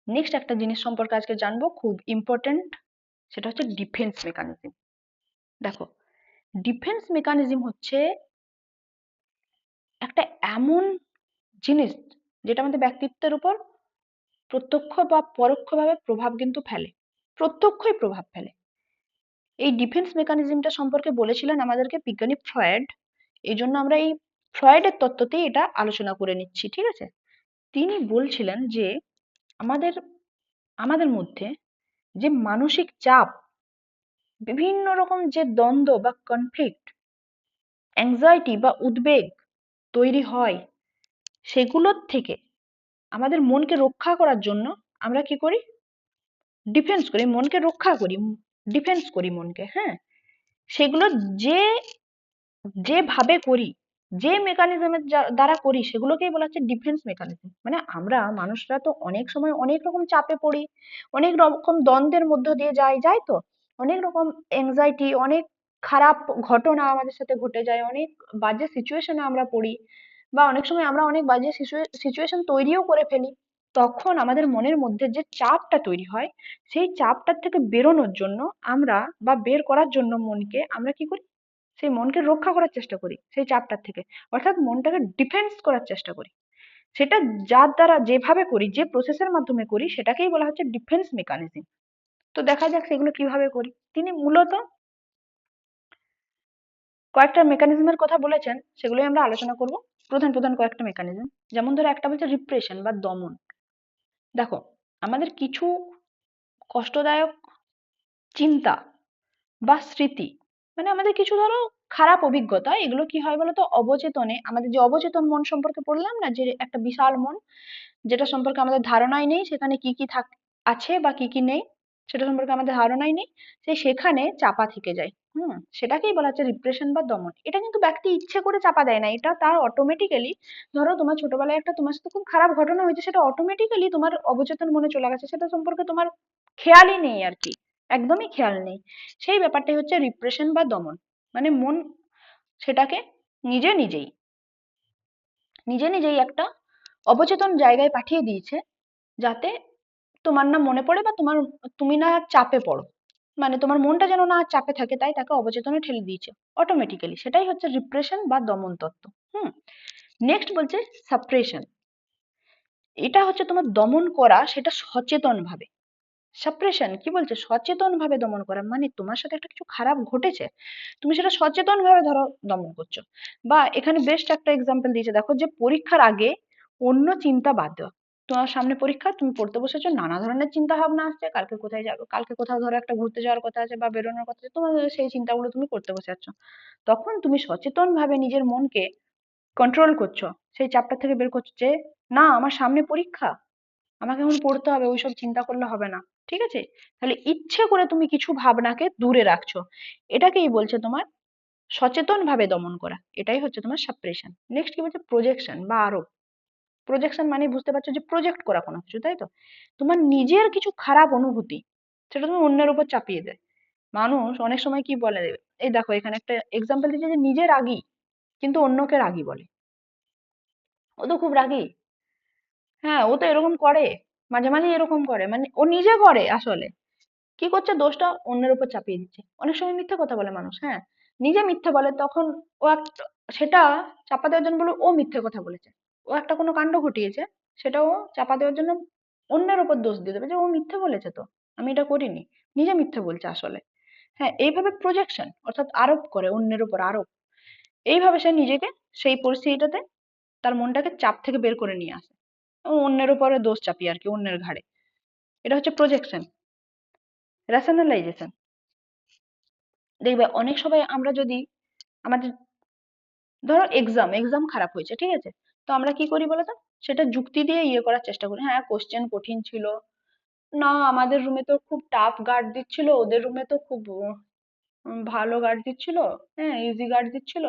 নেক্সট একটা জিনিস সম্পর্কে আজকে জানবো, খুব ইম্পর্টেন্ট, সেটা হচ্ছে ডিফেন্স মেকানিজম। দেখো, ডিফেন্স মেকানিজম হচ্ছে একটা এমন জিনিস যেটা আমাদের ব্যক্তিত্বের উপর প্রত্যক্ষ বা পরোক্ষভাবে প্রভাব কিন্তু ফেলে, প্রত্যক্ষই প্রভাব ফেলে। এই ডিফেন্স মেকানিজমটা সম্পর্কে বলেছিলেন আমাদেরকে বিজ্ঞানী ফ্রয়েড। এই জন্য আমরা এই ফ্রয়েডের তত্ত্বতেই এটা আলোচনা করে নিচ্ছি। ঠিক আছে, তিনি বলছিলেন যে আমাদের আমাদের মধ্যে যে মানসিক চাপ, বিভিন্ন রকম যে দ্বন্দ্ব বা কনফ্লিক্ট, অ্যাংজাইটি বা উদ্বেগ তৈরি হয়, সেগুলোর থেকে আমাদের মনকে রক্ষা করার জন্য আমরা কি করি? ডিফেন্স করি, মনকে রক্ষা করি, ডিফেন্স করি মনকে। হ্যাঁ, সেগুলো যে যেভাবে করি, যে মেকানিজমের দ্বারা করি, সেগুলোকেই বলা হচ্ছে ডিফেন্স মেকানিজম। মানে আমরা মানুষরা তো অনেক সময় অনেক রকম চাপে পড়ি, অনেক রকম দ্বন্দ্বের মধ্য দিয়ে যাই তো, অনেক রকম এংজাইটি, অনেক খারাপ ঘটনা আমাদের সাথে ঘটে যায়, অনেক বাজে সিচুয়েশনে আমরা পড়ি, বা অনেক সময় আমরা অনেক বাজে সিচুয়েশন তৈরিও করে ফেলি। তখন আমাদের মনের মধ্যে যে চাপটা তৈরি হয়, সেই চাপটার থেকে বেরোনোর জন্য আমরা, বা বের করার জন্য মনকে আমরা কি করি? সেই মনকে রক্ষা করার চেষ্টা করি সেই চাপটার থেকে, অর্থাৎ মনটাকে ডিফেন্স করার চেষ্টা করি। সেটা যার দ্বারা যেভাবে করি, যে প্রসেসের মাধ্যমে করি, সেটাকেই বলা হচ্ছে ডিফেন্স মেকানিজম। তো দেখা যাক সেগুলো কিভাবে করি। তিনি মূলত কয়েকটা মেকানিজমের কথা বলেছেন, সেগুলোই আমরা আলোচনা করব। প্রধান প্রধান কয়েকটা মেকানিজম, যেমন ধরো একটা বলছে রিপ্রেশন বা দমন। দেখো, আমাদের কিছু কষ্টদায়ক চিন্তা বা স্মৃতি, মানে আমাদের কিছু ধরো খারাপ অভিজ্ঞতা, এগুলো কি হয় বলতো, অবচেতনে, আমাদের যে অবচেতন মন সম্পর্কে পড়লাম না, যে একটা বিশাল মন, যেটা সম্পর্কে আমাদের ধারণাই নেই সেখানে কি কি আছে বা কি কি নেই, সেটা সম্পর্কে আমাদের ধারণাই নেই, সেখানে চাপা থেকে যায়। সেটাকেই বলা হচ্ছে রিপ্রেশন বা দমন। এটা কিন্তু ব্যক্তি ইচ্ছে করে চাপা দেয় না, এটা তার অটোমেটিক্যালি, ধরো তোমার ছোটবেলায় একটা তোমার সাথে খুব খারাপ ঘটনা হয়েছে, সেটা অটোমেটিক্যালি তোমার অবচেতন মনে চলে গেছে, সেটা সম্পর্কে তোমার খেয়ালই নেই আর কি, একদমই খেয়াল নেই। সেই ব্যাপারটাই হচ্ছে রিপ্রেশন বা দমন। মানে মন সেটাকে নিজে নিজেই নিজে নিজেই একটা অবচেতন জায়গায় পাঠিয়ে দিয়েছে, যাতে তোমার না মনে পড়ে, বা তুমি না চাপে পড়ো, মানে তোমার মনটা যেন না চাপে থাকে, তাই তাকে অবচেতনে ঠেলে দিয়েছে অটোমেটিক্যালি। সেটাই হচ্ছে রিপ্রেশন বা দমন তত্ত্ব। হুম, নেক্সট বলছে সাপ্রেশন। এটা হচ্ছে তোমার দমন করা, সেটা সচেতন ভাবে। সাপ্রেশন কি বলছে? সচেতন ভাবে দমন করা, মানে তোমার সাথে একটা কিছু খারাপ ঘটেছে, তুমি সেটা সচেতন ভাবে ধরো দমন করছো। বা এখানে বেস্ট একটা এক্সাম্পল দিয়েছে, দেখো, যে পরীক্ষার আগে অন্য চিন্তা বাদ দেওয়া। তোমার সামনে পরীক্ষা, তুমি পড়তে বসেছো, নানা ধরনের চিন্তা ভাবনা আসছে, কালকে কোথায় যাবে, কালকে কোথাও ধরো একটা ঘুরতে যাওয়ার কথা আছে বা বেরোনোর কথা আছে, তোমার সেই চিন্তাগুলো তুমি করতে বসে যাচ্ছ। তখন তুমি সচেতন ভাবে নিজের মনকে কন্ট্রোল করছো, সেই চাপটা থেকে বের করছো যে না, আমার সামনে পরীক্ষা, আমাকে এখন পড়তে হবে, ওইসব চিন্তা করলে হবে না। ঠিক আছে? তাহলে ইচ্ছে করে তুমি কিছু ভাবনাকে দূরে রাখছো, এটাকেই বলছে তোমার সচেতন ভাবে দমন করা। এটাই হচ্ছে তোমার সাপ্রেশন। নেক্সট কি বলছে? প্রজেকশন বা আরোপ। প্রজেকশন মানে বুঝতে পারছো যে প্রজেক্ট করা কোনো কিছু, তাই তো? তোমার নিজের কিছু খারাপ অনুভূতি সেটা তুমি অন্যের উপর চাপিয়ে দেয়। মানুষ অনেক সময় কি বলে, এই দেখো এখানে একটা এক্সাম্পল দিচ্ছে যে নিজে রাগী কিন্তু অন্যকে রাগী বলে। ও তো খুব রাগী, হ্যাঁ ও তো এরকম করে, মাঝে মাঝে এরকম করে, মানে ও নিজে করে আসলে কি করছে, দোষটা অন্যের উপর চাপিয়ে দিচ্ছে। অনেক সময় মিথ্যে কথা বলে মানুষ, হ্যাঁ নিজে মিথ্যে বলে, তখন ও একটা সেটা চাপা দেওয়ার জন্য বলে ও মিথ্যে কথা বলেছে, ও একটা কোনো কাণ্ড ঘটিয়েছে, সেটা ও চাপা দেওয়ার জন্য অন্যের উপর দোষ দিয়ে দেবে যে ও মিথ্যে বলেছে, তো আমি এটা করিনি, নিজে মিথ্যে বলছে আসলে। হ্যাঁ, এইভাবে প্রজেকশন অর্থাৎ আরোপ করে, অন্যের উপর আরোপ। এইভাবে সে নিজেকে সেই পরিস্থিতিটাতে তার মনটাকে চাপ থেকে বের করে নিয়ে আসে, ও অন্যের উপরে দোষ চাপিয়ে আর কি, অন্যের ঘাড়ে। এটা হচ্ছে প্রজেকশন। রেশনালাইজেশন, দেখবে অনেক সময় আমরা যদি আমাদের ধরো এক্সাম খারাপ হয়েছে, ঠিক আছে, তো আমরা কি করি বলতো, সেটা যুক্তি দিয়ে ইয়ে করার চেষ্টা করি, হ্যাঁ কোশ্চেন কঠিন ছিল, না আমাদের রুমে তো খুব টাফ গার্ড দিচ্ছিল, ওদের রুমে তো খুব ভালো গার্ড দিচ্ছিল, হ্যাঁ ইজি গার্ড দিচ্ছিল,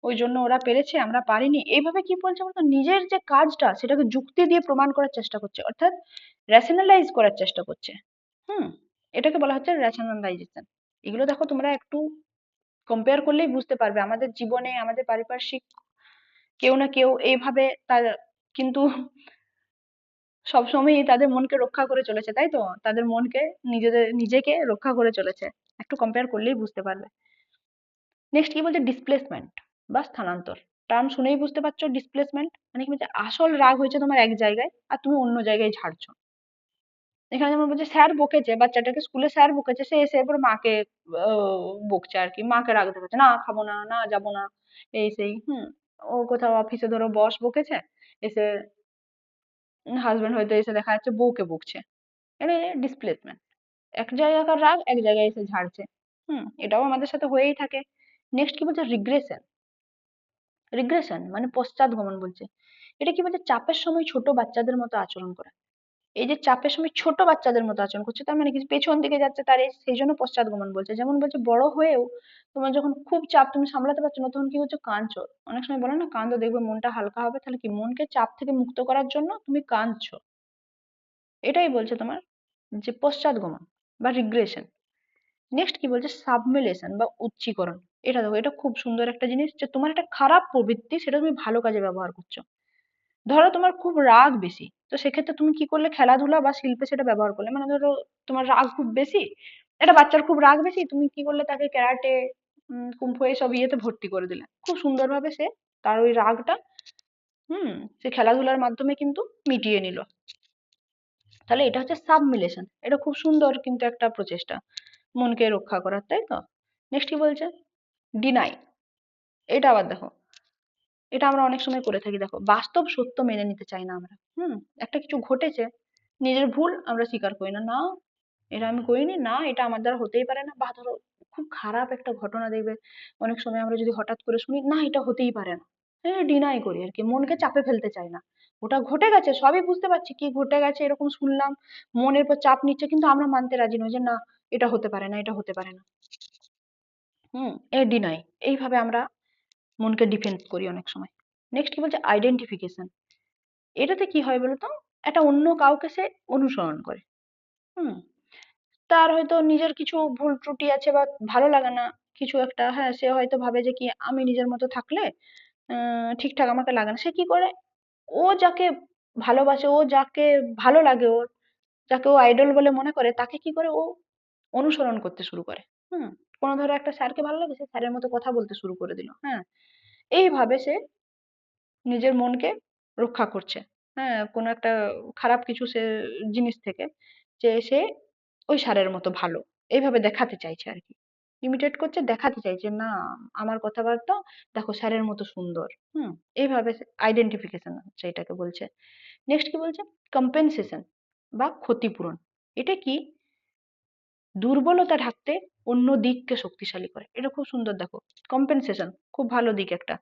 ওই জন্য ওরা পেরেছে আমরা পারিনি। এইভাবে কি বলছে বলতো, নিজের যে কাজটা সেটাকে যুক্তি দিয়ে প্রমাণ করার চেষ্টা করছে, অর্থাৎ রেশনালাইজ করার চেষ্টা করছে। হুম, এটাকে বলা হচ্ছে রেশনালাইজেশন। এগুলো দেখো তোমরা একটু কম্পেয়ার করলেই বুঝতে পারবে, আমাদের জীবনে আমাদের পারিপার্শ্বিক কেউ না কেউ এইভাবে তার কিন্তু সবসময়ই তাদের মনকে রক্ষা করে চলেছে, তাই তো? তাদের মনকে নিজেকে রক্ষা করে চলেছে, একটু কম্পেয়ার করলেই বুঝতে পারবে। নেক্সট কি বলছে? ডিসপ্লেসমেন্ট বা স্থানান্তর। টার্ম শুনেই বুঝতে পারছো, ডিসপ্লেসমেন্ট মানে কি বলছে, আসল রাগ হয়েছে তোমার এক জায়গায় আর তুমি অন্য জায়গায় ঝাড়ছো। এখানে যেমন বলছে স্যার বকেছে বাচ্চাটাকে, স্কুলে স্যার বকেছে, সে এসে এবার মাকে বকছে আর কি, মাকে রাগ দেখাচ্ছে, না খাবো না, না যাবো না, এই সেই। ও কোথাও অফিসে ধরো বস বকেছে, এসে হাজবেন্ড হয়তো এসে দেখা যাচ্ছে বউকে বকছে, এটা ডিসপ্লেসমেন্ট। এক জায়গাকার রাগ এক জায়গায় এসে ঝাড়ছে। এটাও আমাদের সাথে হয়েই থাকে। নেক্সট কি বলছে? রিগ্রেশন। রিগ্রেশন মানে পশ্চাৎগমন বলছে। এটা কি বলছে? চাপের সময় ছোট বাচ্চাদের মতো আচরণ করা। এই যে চাপের সময় ছোট বাচ্চাদের মতো আচরণ করছে, তার মানে কি পেছন দিকে যাচ্ছে তার সেই জন্য পশ্চাৎগমন বলছে। যেমন বলছে বড় হয়েও তোমার যখন খুব চাপ তুমি সামলাতে পারছো না, তখন কি হচ্ছে? কাঁদছো। অনেক সময় বলে না, কাঁদো দেখবে মনটা হালকা হবে, তাহলে কি মনকে চাপ থেকে মুক্ত করার জন্য তুমি কাঁদছো। এটাই বলছে তোমার যে পশ্চাৎগমন বা রিগ্রেশন। নেক্সট কি বলছে? সাবমিলেশন বা উচ্চীকরণ। এটা দেখো, এটা খুব সুন্দর একটা জিনিস, যে তোমার একটা খারাপ প্রবৃত্তি সেটা তুমি ভালো কাজে ব্যবহার করছো। ধরো তোমার খুব রাগ বেশি, তো সেক্ষেত্রে তুমি কি করলে? খেলাধুলা বা শিল্পে সেটা ব্যবহার করলে। মানে ধরো তোমার রাগ খুব বেশি, একটা বাচ্চার খুব রাগ বেশি, তুমি কি করলে? তাকে ক্যারাটে, কুম্ফু এইসব ইয়েতে ভর্তি করে দিলে, খুব সুন্দরভাবে সে তার ওই রাগটা হুম সে খেলাধুলার মাধ্যমে কিন্তু মিটিয়ে নিল। তাহলে এটা হচ্ছে সাবমিলেশন। এটা খুব সুন্দর কিন্তু একটা প্রচেষ্টা মনকে রক্ষা করার, তাই তো? নেক্সট কি বলছে? ডিনাই। এটা আবার দেখো, এটা আমরা অনেক সময় করে থাকি। দেখো, বাস্তব সত্য মেনে নিতে চাই না আমরা। একটা কিছু ঘটেছে, নিজের ভুল আমরা স্বীকার করি না, না এটা আমি করিনি, না এটা আমার দ্বারা হতেই পারে না। বা ধরো খুব খারাপ একটা ঘটনা দেখবে, অনেক সময় আমরা যদি হঠাৎ করে শুনি, না এটা হতেই পারে না, হ্যাঁ ডিনাই করি আর কি, মনকে চাপে ফেলতে চাই না। ওটা ঘটে গেছে, সবই বুঝতে পারছি কি ঘটে গেছে, এরকম শুনলাম, মনের পর চাপ নিচ্ছে, কিন্তু আমরা মানতে রাজি নই যে না এটা হতে পারে না, এটা হতে পারে না। এ ডিনাই। এইভাবে আমরা মনকে ডিফেন্স করি অনেক সময়। নেক্সট কি বলছে? আইডেন্টিফিকেশন। এটাতে কি হয় বলতো, একটা অন্য কাউকে সে অনুসরণ করে। হুম তার হয়তো নিজের কিছু ভুল ত্রুটি আছে বা ভালো লাগে না কিছু একটা, হ্যাঁ সে হয়তো ভাবে যে কি আমি নিজের মতো থাকলে ঠিকঠাক আমাকে লাগে না, সে কি করে? ও যাকে ভালোবাসে, ও যাকে ভালো লাগে, ওর যাকে ও আইডল বলে মনে করে, তাকে কি করে? ও অনুসরণ করতে শুরু করে। হুম কোনো ধরো একটা স্যারকে ভালো লাগে, সে স্যারের মতো কথা বলতে শুরু করে দিল। হ্যাঁ, এইভাবে সে নিজের মনকে রক্ষা করছে। হ্যাঁ, কোনো একটা খারাপ কিছু সে জিনিস থেকে, যে সে ওই ষাঁড়ের মতো ভালো, এইভাবে দেখাতে চাইছে আর কি। ইমিটেট করছে, দেখাতে চাইছে না আমার কথাবার্তা দেখো ষাঁড়ের মতো সুন্দর। এইভাবে আইডেন্টিফিকেশন হচ্ছে, এটাকে বলছে। নেক্সট কি বলছে? কম্পেনসেশন বা ক্ষতিপূরণ। এটা কি? দুর্বলতা ঢাকতে অন্য দিককে শক্তিশালী করে। এটা খুব সুন্দর, দেখো কম্পেনসেশন খুব ভালো দিক একটা।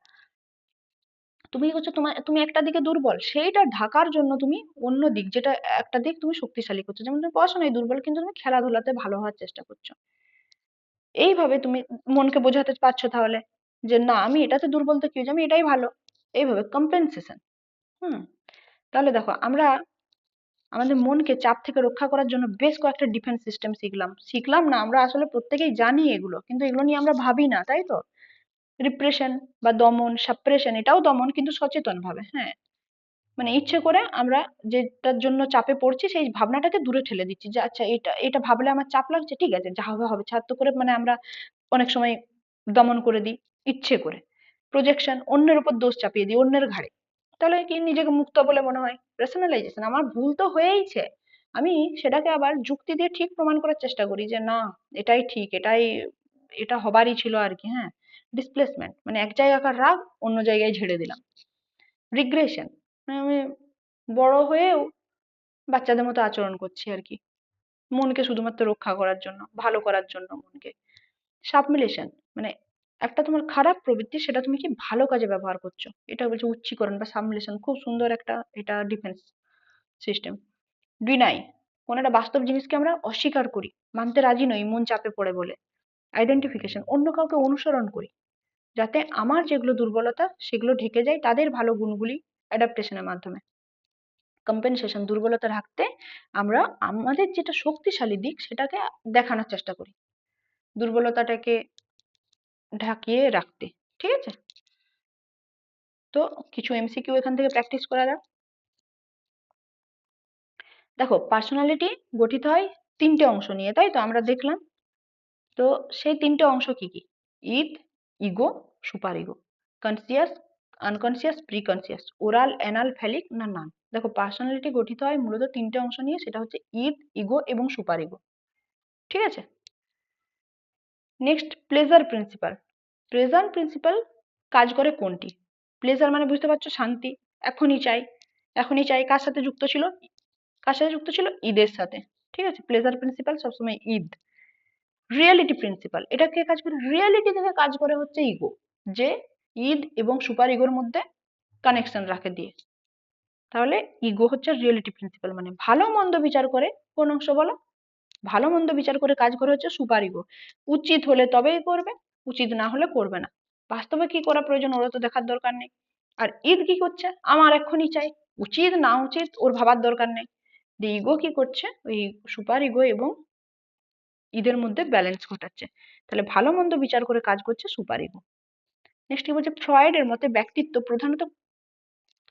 তুমি কি করছো, তুমি একটা দিকে দুর্বল, সেইটা ঢাকার জন্য তুমি অন্য দিক, যেটা একটা দিক তুমি শক্তিশালী করছো। যেমন তুমি পড়াশোনায় দুর্বল কিন্তু তুমি খেলাধুলাতে ভালো হওয়ার চেষ্টা করছো। এইভাবে তুমি মনকে বোঝাতে পারছো তাহলে যে না, আমি এটাতে দুর্বল তো কি হয়েছে, আমি এটাই ভালো। এইভাবে কম্পেনসেশন। হুম। তাহলে দেখো আমরা আমাদের মনকে চাপ থেকে রক্ষা করার জন্য বেশ কয়েকটা ডিফেন্স সিস্টেম শিখলাম না, আমরা আসলে প্রত্যেকেই জানি এগুলো, কিন্তু এগুলো নিয়ে আমরা ভাবি না, তাই তো? রিপ্রেশন বা দমন, সাপ্রেশন, এটাও দমন কিন্তু সচেতন ভাবে, হ্যাঁ। মানে ইচ্ছে করে আমরা যেটার জন্য চাপে পড়ছি সেই ভাবনাটাকে দূরে ঠেলে দিচ্ছি, যে আচ্ছা এটা এটা ভাবলে আমার চাপ লাগছে, ঠিক আছে যা হবে হবে, ছাত্র করে মানে আমরা অনেক সময় দমন করে দিই ইচ্ছে করে। প্রজেকশন, অন্যের উপর দোষ চাপিয়ে দিই, অন্যের ঘাড়ে। তাহলে কি নিজেকে মুক্ত বলে মনে হয়। রেশনালাইজেশন, আমার ভুল তো হয়েইছে, আমি সেটাকে আবার যুক্তি দিয়ে ঠিক প্রমাণ করার চেষ্টা করি যে না, এটাই ঠিক, এটা হবারই ছিল আর কি, হ্যাঁ। ডিসপ্লেসমেন্ট, মানে এক জায়গাকার রাগ অন্য জায়গায় ঝেড়ে দিলাম। রিগ্রেশন, মানে আমি বড় হয়েও বাচ্চাদের মতো আচরণ করছি আর কি, মনকে শুধুমাত্র রক্ষা করার জন্য, ভালো করার জন্য মনকে। সাবমিলেশন, মানে একটা তোমার খারাপ প্রবৃত্তি সেটা তুমি কি ভালো কাজে ব্যবহার করছো, এটা বলছে উচ্চীকরণ বা সাবমিলেশন। খুব সুন্দর একটা, এটা ডিফেন্স সিস্টেম। ডিনাই, কোন একটা বাস্তব জিনিসকে আমরা অস্বীকার করি, মানতে রাজি নই মন চাপে পড়ে বলে। আইডেন্টিফিকেশন, অন্য কাউকে অনুসরণ করি যাতে আমার যেগুলো দুর্বলতা সেগুলো ঢেকে যায় তাদের ভালো গুণগুলি, অ্যাডাপ্টেশনের মাধ্যমে। কম্পেনসেশন, দুর্বলতা ঢাকতে আমরা আমাদের যেটা শক্তিশালী দিক সেটাকে দেখানোর চেষ্টা করি, দুর্বলতাটাকে ঢাকিয়ে রাখতে। ঠিক আছে? তো কিছু এমসিকিউ এখান থেকে প্র্যাকটিস করা যাক। দেখো, পার্সোনালিটি গঠিত হয় তিনটে অংশ নিয়ে, তাই তো আমরা দেখলাম। তো সেই তিনটে অংশ কি কি? Id, ego, super ego. Conscious, unconscious, preconscious, oral, anal, phallic না নান। দেখো, পার্সোনালিটি গঠিত হয় মূলত তিনটে অংশ নিয়ে, সেটা হচ্ছে ইদ, ইগো এবং সুপার ইগো। ঠিক আছে? Next, pleasure principal. Pleasure principal কাজ করে কোনটি? প্লেজার মানে বুঝতে পারছো, শান্তি। এখনই চাই, এখনই চাই কার সাথে যুক্ত ছিল? কার সাথে যুক্ত ছিল? ঈদের সাথে। ঠিক আছে? প্লেজার প্রিন্সিপাল সবসময় ঈদ। রিয়েলিটি প্রিন্সিপাল, এটা কে কাজ করে? রিয়েলিটি থেকে কাজ করে হচ্ছে ইগো, যে ঈদ এবং সুপার ইগোর মধ্যে কানেকশন রাখে দিয়ে। তাহলে ইগো হচ্ছে রিয়েলিটি প্রিন্সিপাল, মানে ভালো মন্দ বিচার করে। কোন অংশ বলো? ভালো মন্দ বিচার করে কাজ করে হচ্ছে সুপার ইগো। উচিত হলে তবেই করবে, উচিত না হলে করবে না। বাস্তবে কি করা প্রয়োজন ওরা তো দেখার দরকার নেই। আর ঈদ কি করছে? আমার এক্ষুনি চাই, উচিত না উচিত ওর ভাবার দরকার নেই। ইগো কি করছে? ওই সুপার ইগো এবং ঈদের মধ্যে ব্যালেন্স ঘটাচ্ছে। তাহলে ভালো মন্দ বিচার করে কাজ করছে সুপার ইগো। নেক্সট কি বলছে? ফ্রয়েডের মতে ব্যক্তিত্ব প্রধানত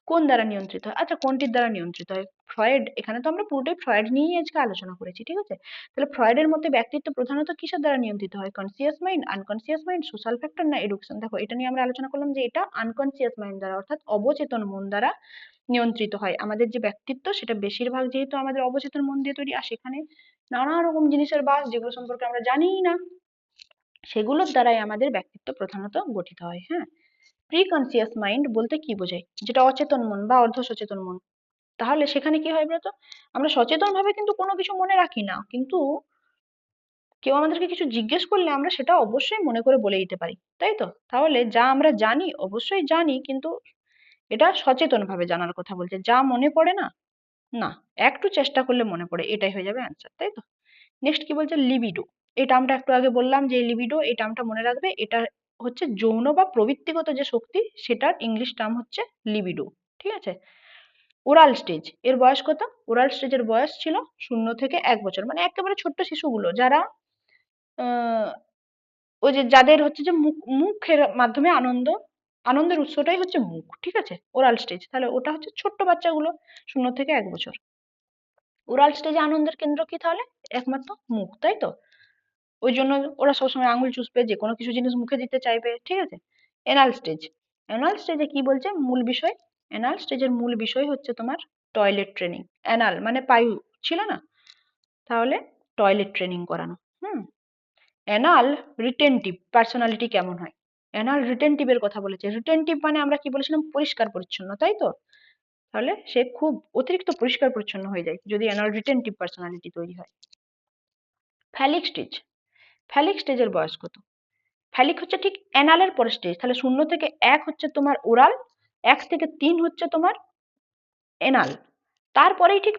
কোন দ্বারা নিয়ন্ত্রিত হয়? আচ্ছা, কোনটির দ্বারা নিয়ন্ত্রিত হয়? ফ্রয়েড, এখানে তো আমরা পুরোটাই ফ্রয়েড নিয়েই আজকে আলোচনা করেছি, ঠিক আছে? তাহলে ফ্রয়েডের মতে ব্যক্তিত্ব প্রধানত কিসের দ্বারা নিয়ন্ত্রিত হয়? Conscious mind, unconscious mind, social factor না এডুকেশন? দেখো, এটা নিয়ে আমরা আলোচনা করলাম যে এটা আনকনসিয়াস মাইন্ড দ্বারা, অর্থাৎ অবচেতন মন দ্বারা নিয়ন্ত্রিত হয়। আমাদের যে ব্যক্তিত্ব সেটা বেশিরভাগ যেহেতু আমাদের অবচেতন মন দিয়ে তৈরি, আর সেখানে নানা রকম জিনিসের বাস যেগুলো সম্পর্কে আমরা জানিই না, সেগুলোর দ্বারাই আমাদের ব্যক্তিত্ব প্রধানত গঠিত হয়। হ্যাঁ। প্রিকনসিয়াস মাইন্ড বলতে কি বোঝায়? যেটা অচেতন মন বা অর্ধ সচেতন মন। তাহলে সেখানে কি হয় বলতো? আমরা সচেতন ভাবে কিন্তু কোনো কিছু মনে রাখি না, কিন্তু কেউ আমাদেরকে কিছু জিজ্ঞেস করলে আমরা সেটা অবশ্যই মনে করে বলে দিতে পারি, তাই তো? তাহলে যা আমরা জানি অবশ্যই জানি, কিন্তু এটা সচেতন ভাবে জানার কথা বলছে। যা মনে পড়ে না, না, একটু চেষ্টা করলে মনে পড়ে, এটাই হয়ে যাবে অ্যান্সার, তাই তো? নেক্সট কি বলছে? লিবিডো। এই টার্মটা একটু আগে বললাম যে লিবিডো, এই টার্মটা মনে রাখবে। এটা হচ্ছে যৌন বা প্রবৃত্তিগত যে শক্তি, সেটার ইংলিশ টার্ম হচ্ছে লিবিডো। ঠিক আছে? ওরাল স্টেজ, এর বয়স কত? ওরাল স্টেজের বয়স ছিল 0 থেকে 1 বছর, মানে একেবারে ছোট্ট শিশুগুলো যারা আহ, ওই যে যাদের হচ্ছে যে মুখের মাধ্যমে আনন্দের উৎসটাই হচ্ছে মুখ। ঠিক আছে? ওরাল স্টেজ, তাহলে ওটা হচ্ছে ছোট্ট বাচ্চাগুলো, 0 থেকে 1 বছর। ওরাল স্টেজে আনন্দের কেন্দ্র কি তাহলে? একমাত্র মুখ, তাই তো? ওই জন্য ওরা সবসময় আঙুল চুষবে, যে কোনো কিছু জিনিস মুখে দিতে চাইবে। ঠিক আছে? এনাল স্টেজ, এনাল স্টেজে কি বলছে মূল বিষয়? এনাল স্টেজের মূল বিষয় হচ্ছে তোমার টয়লেট ট্রেনিং। অ্যানাল মানে পায়ু, ছিল না? তাহলে টয়লেট ট্রেনিং করানো। হুম। অ্যানাল রিটেনটিভ পার্সোনালিটি কেমন হয়? অ্যানাল রিটেনটিভ এর কথা বলেছে। রিটেনটিভ মানে আমরা কি বলেছিলাম? পরিষ্কার পরিচ্ছন্ন, তাই তো? তাহলে সে খুব অতিরিক্ত পরিষ্কার পরিচ্ছন্ন হয়ে যায় যদি এনার রিটেনটিভ পার্সোনালিটি তৈরি হয়। ফ্যালিক স্টেজ, ফ্যালিক স্টেজের বয়স কত? ফ্যালিক হচ্ছে ঠিক অ্যানালের পরের স্টেজ। তাহলে 0 থেকে 1 হচ্ছে তোমার ওরাল, 1 থেকে 3 হচ্ছে তোমার এনাল, তারপরেই ঠিক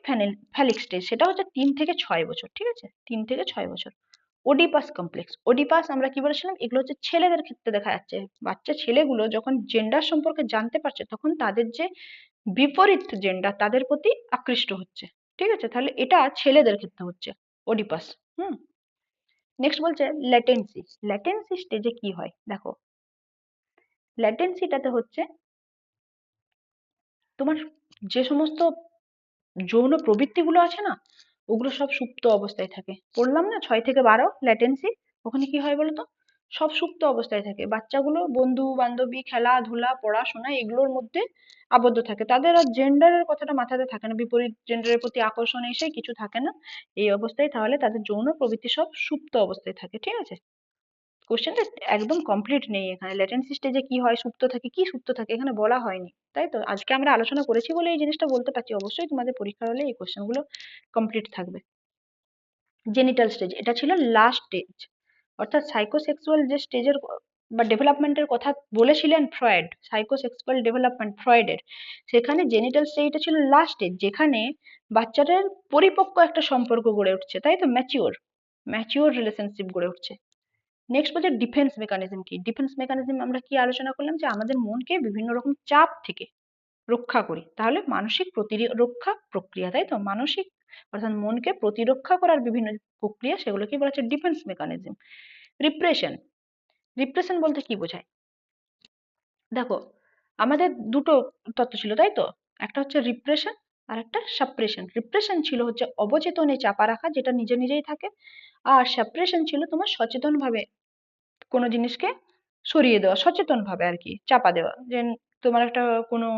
ফ্যালিক স্টেজ, সেটা হচ্ছে 3 থেকে 6 বছর। ঠিক আছে, 3 থেকে 6 বছর। ওডিপাস কমপ্লেক্স, ওডিপাস আমরা কি বলেছিলাম, এগুলো হচ্ছে ছেলেদের ক্ষেত্রে দেখা যাচ্ছে। বাচ্চা ছেলেগুলো যখন জেন্ডার সম্পর্কে জানতে পারছে তখন তাদের যে বিপরীত জেন্ডার তাদের প্রতি আকৃষ্ট হচ্ছে। ঠিক আছে, তাহলে এটা ছেলেদের ক্ষেত্রে হচ্ছে ওডিপাস। হুম। নেক্সট বলছে ল্যাটেন্সি। ল্যাটেন্সি স্টেজে কি হয় দেখো, ল্যাটেন্সিটাতে হচ্ছে তোমার যে সমস্ত যৌন প্রবৃত্তিগুলো আছে না, ওগুলো সব সুপ্ত অবস্থায় থাকে। পড়লাম না 6 থেকে 12 ল্যাটেন্সি, ওখানে কি হয় বলতো, সব সুপ্ত অবস্থায় থাকে। বাচ্চাগুলো বন্ধু বান্ধবী, খেলাধুলা, পড়াশোনা এগুলোর মধ্যে আবদ্ধ থাকে। তাদের আর জেন্ডারের কথাটা মাথাতে থাকে না, বিপরীত জেন্ডারের প্রতি আকর্ষণ এসে কিছু থাকে না এই অবস্থায়। তাহলে তাদের যৌন প্রবৃত্তি সব সুপ্ত অবস্থায় থাকে। ঠিক আছে, কোশ্চেনটা একদম কমপ্লিট নেই এখানে। ল্যাটেন্সি স্টেজে কি হয়, সুপ্ত থাকে, কি সুপ্ত থাকে এখানে বলা হয়নি, তাই তো। আজকে আমরা আলোচনা করেছি বলে এই জিনিসটা বলতে পারছি। অবশ্যই তোমাদের পরীক্ষা হলে এই কোশ্চেনগুলো কমপ্লিট থাকবে। জেনিটাল স্টেজ, এটা ছিল লাস্ট স্টেজ, অর্থাৎ সাইকোসেক্সুয়াল যে স্টেজের বা ডেভেলপমেন্টের কথা বলেছিলেন ফ্রয়েড, সাইকোসেক্সুয়াল ডেভেলপমেন্ট ফ্রয়েডের, সেখানে জেনিটাল স্টেজটা ছিল লাস্ট স্টেজ, যেখানে বাচ্চাদের পরিপক্ক একটা সম্পর্ক গড়ে উঠছে, তাই তো, ম্যাচিওর ম্যাচিওর রিলেশনশিপ গড়ে উঠছে। নেক্সট বলছে ডিফেন্স মেকানিজম কি। ডিফেন্স মেকানিজম আমরা কি আলোচনা করলাম, যে আমাদের মনকে বিভিন্ন রকম চাপ থেকে রক্ষা করি। তাহলে মানসিক প্রতিরক্ষা প্রক্রিয়া, তাই তো, মানসিক অর্থাৎ মনকে প্রতিরক্ষা করার বিভিন্ন প্রক্রিয়া, সেগুলোকে বলা হচ্ছে ডিফেন্স মেকানিজম। রিপ্রেশন, রিপ্রেশন বলতে কি বোঝায় দেখো, আমাদের দুটো তত্ত্ব ছিল, তাই তো, একটা হচ্ছে রিপ্রেশন আর একটা সাপ্রেশন। রিপ্রেশন ছিল হচ্ছে অবচেতনে চাপা রাখা, যেটা নিজে নিজেই থাকে। আর সাপ্রেশন ছিল তোমার সচেতন ভাবে কোনো জিনিসকে সরিয়ে দেওয়া, সচেতন ভাবে আর কি চাপা দেওয়া। যে তোমার একটা কোনো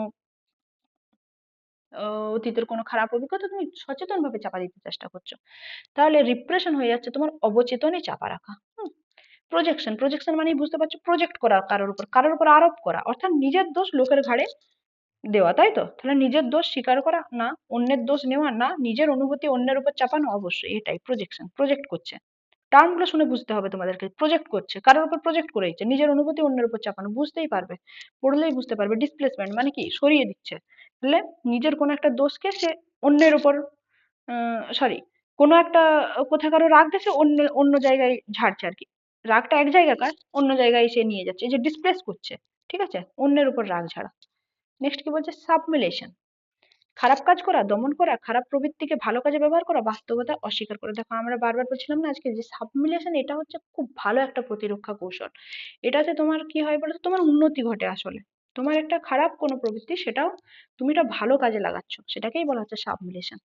অতীতের কোনো খারাপ অভিজ্ঞতা তুমি সচেতন ভাবে চাপা দিতে চেষ্টা করছো, তাহলে রিপ্রেশন হয়ে যাচ্ছে তোমার অবচেতনে চাপা রাখা। প্রজেকশন, প্রজেকশন মানে বুঝতে পারছো, প্রজেক্ট করা কারোর উপর, কারোর উপর আরোপ করা, অর্থাৎ নিজের দোষ লোকের ঘাড়ে দেওয়া, তাই তো। তাহলে নিজের দোষ স্বীকার করা না, অন্যের দোষ নেওয়া না, নিজের অনুভূতি অন্যের উপর চাপানো, অবশ্যই এটাই প্রজেকশন। প্রজেক্ট করছে, টার্মগুলো শুনে বুঝতে হবে তোমাদেরকে। প্রজেক্ট করছে, কারোর উপর প্রজেক্ট করে দিচ্ছে, নিজের অনুভূতি অন্যের উপর চাপানো, বুঝতেই পারবে, পড়লেই বুঝতে পারবে। ডিসপ্লেসমেন্ট মানে কি, সরিয়ে দিচ্ছে। তাহলে নিজের কোনো একটা দোষকে সে অন্যের উপর, সরি, কোনো একটা কোথাকারও রাগ গেছে অন্য অন্য জায়গায় ঝাড়ছে আর কি, রাগটা এক জায়গাকার অন্য জায়গায় সে নিয়ে যাচ্ছে, এই যে ডিসপ্লেস করছে। ঠিক আছে, অন্যের উপর রাগ ঝাড়া। নেক্সট কি বলছে, সাবমিলেশন, খারাপ কাজ করা, দমন করা, খারাপ প্রবৃত্তিকে ভালো কাজে ব্যবহার করা, বাস্তবতা অস্বীকার করা। দেখো আমরা বারবার বলছিলাম না আজকে, যে সাবমিলেশন এটা হচ্ছে খুব ভালো একটা প্রতিরক্ষা কৌশল। এটাতে তোমার কি হয় বলতো, তোমার উন্নতি ঘটে আসলে। তোমার একটা খারাপ কোনো প্রবৃত্তি, সেটাও তুমি এটা ভালো কাজে লাগাচ্ছ, সেটাকেই বলা হচ্ছে সাবমিলেশন।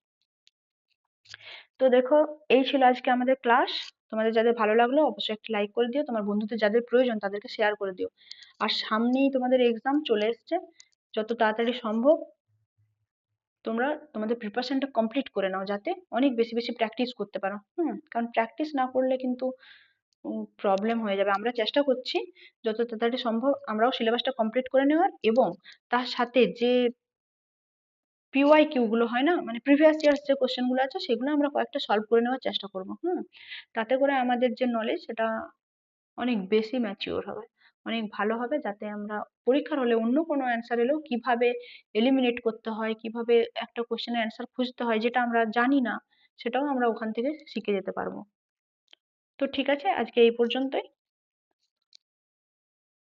তো দেখো, এই ছিল আজকে আমাদের ক্লাস। তোমাদের যাদের ভালো লাগলো অবশ্যই একটা লাইক করে দিও, তোমার বন্ধুদের যাদের প্রয়োজন তাদেরকে শেয়ার করে দিও। আর সামনেই তোমাদের এক্সাম চলে এসছে, যত তাড়াতাড়ি সম্ভব তোমরা তোমাদের প্রিপারেশনটা কমপ্লিট করে নাও, যাতে অনেক বেশি বেশি প্র্যাকটিস করতে পারো। কারণ প্র্যাকটিস না করলে কিন্তু প্রবলেম হয়ে যাবে। আমরা চেষ্টা করছি যত তাড়াতাড়ি সম্ভব আমরাও সিলেবাসটা কমপ্লিট করে নেওয়ার, এবং তার সাথে যে পিওয়াই কিউ গুলো হয় না, মানে প্রিভিয়াস ইয়ার্স যে কোশ্চেন গুলো আছে সেগুলো আমরা কয়েকটা সলভ করে নেওয়ার চেষ্টা করবো। তাতে করে আমাদের যে নলেজ সেটা অনেক বেশি ম্যাচিওর হবে, অনেক ভালো হবে, যাতে আমরা পরীক্ষার হলে অন্য কোনো অ্যান্সার এলেও কিভাবে এলিমিনেট করতে হয়, কিভাবে একটা কোশ্চেনের অ্যান্সার খুঁজতে হয় যেটা আমরা জানি না, সেটাও আমরা ওখান থেকে শিখে যেতে পারবো। তো ঠিক আছে, আজকে এই পর্যন্তই।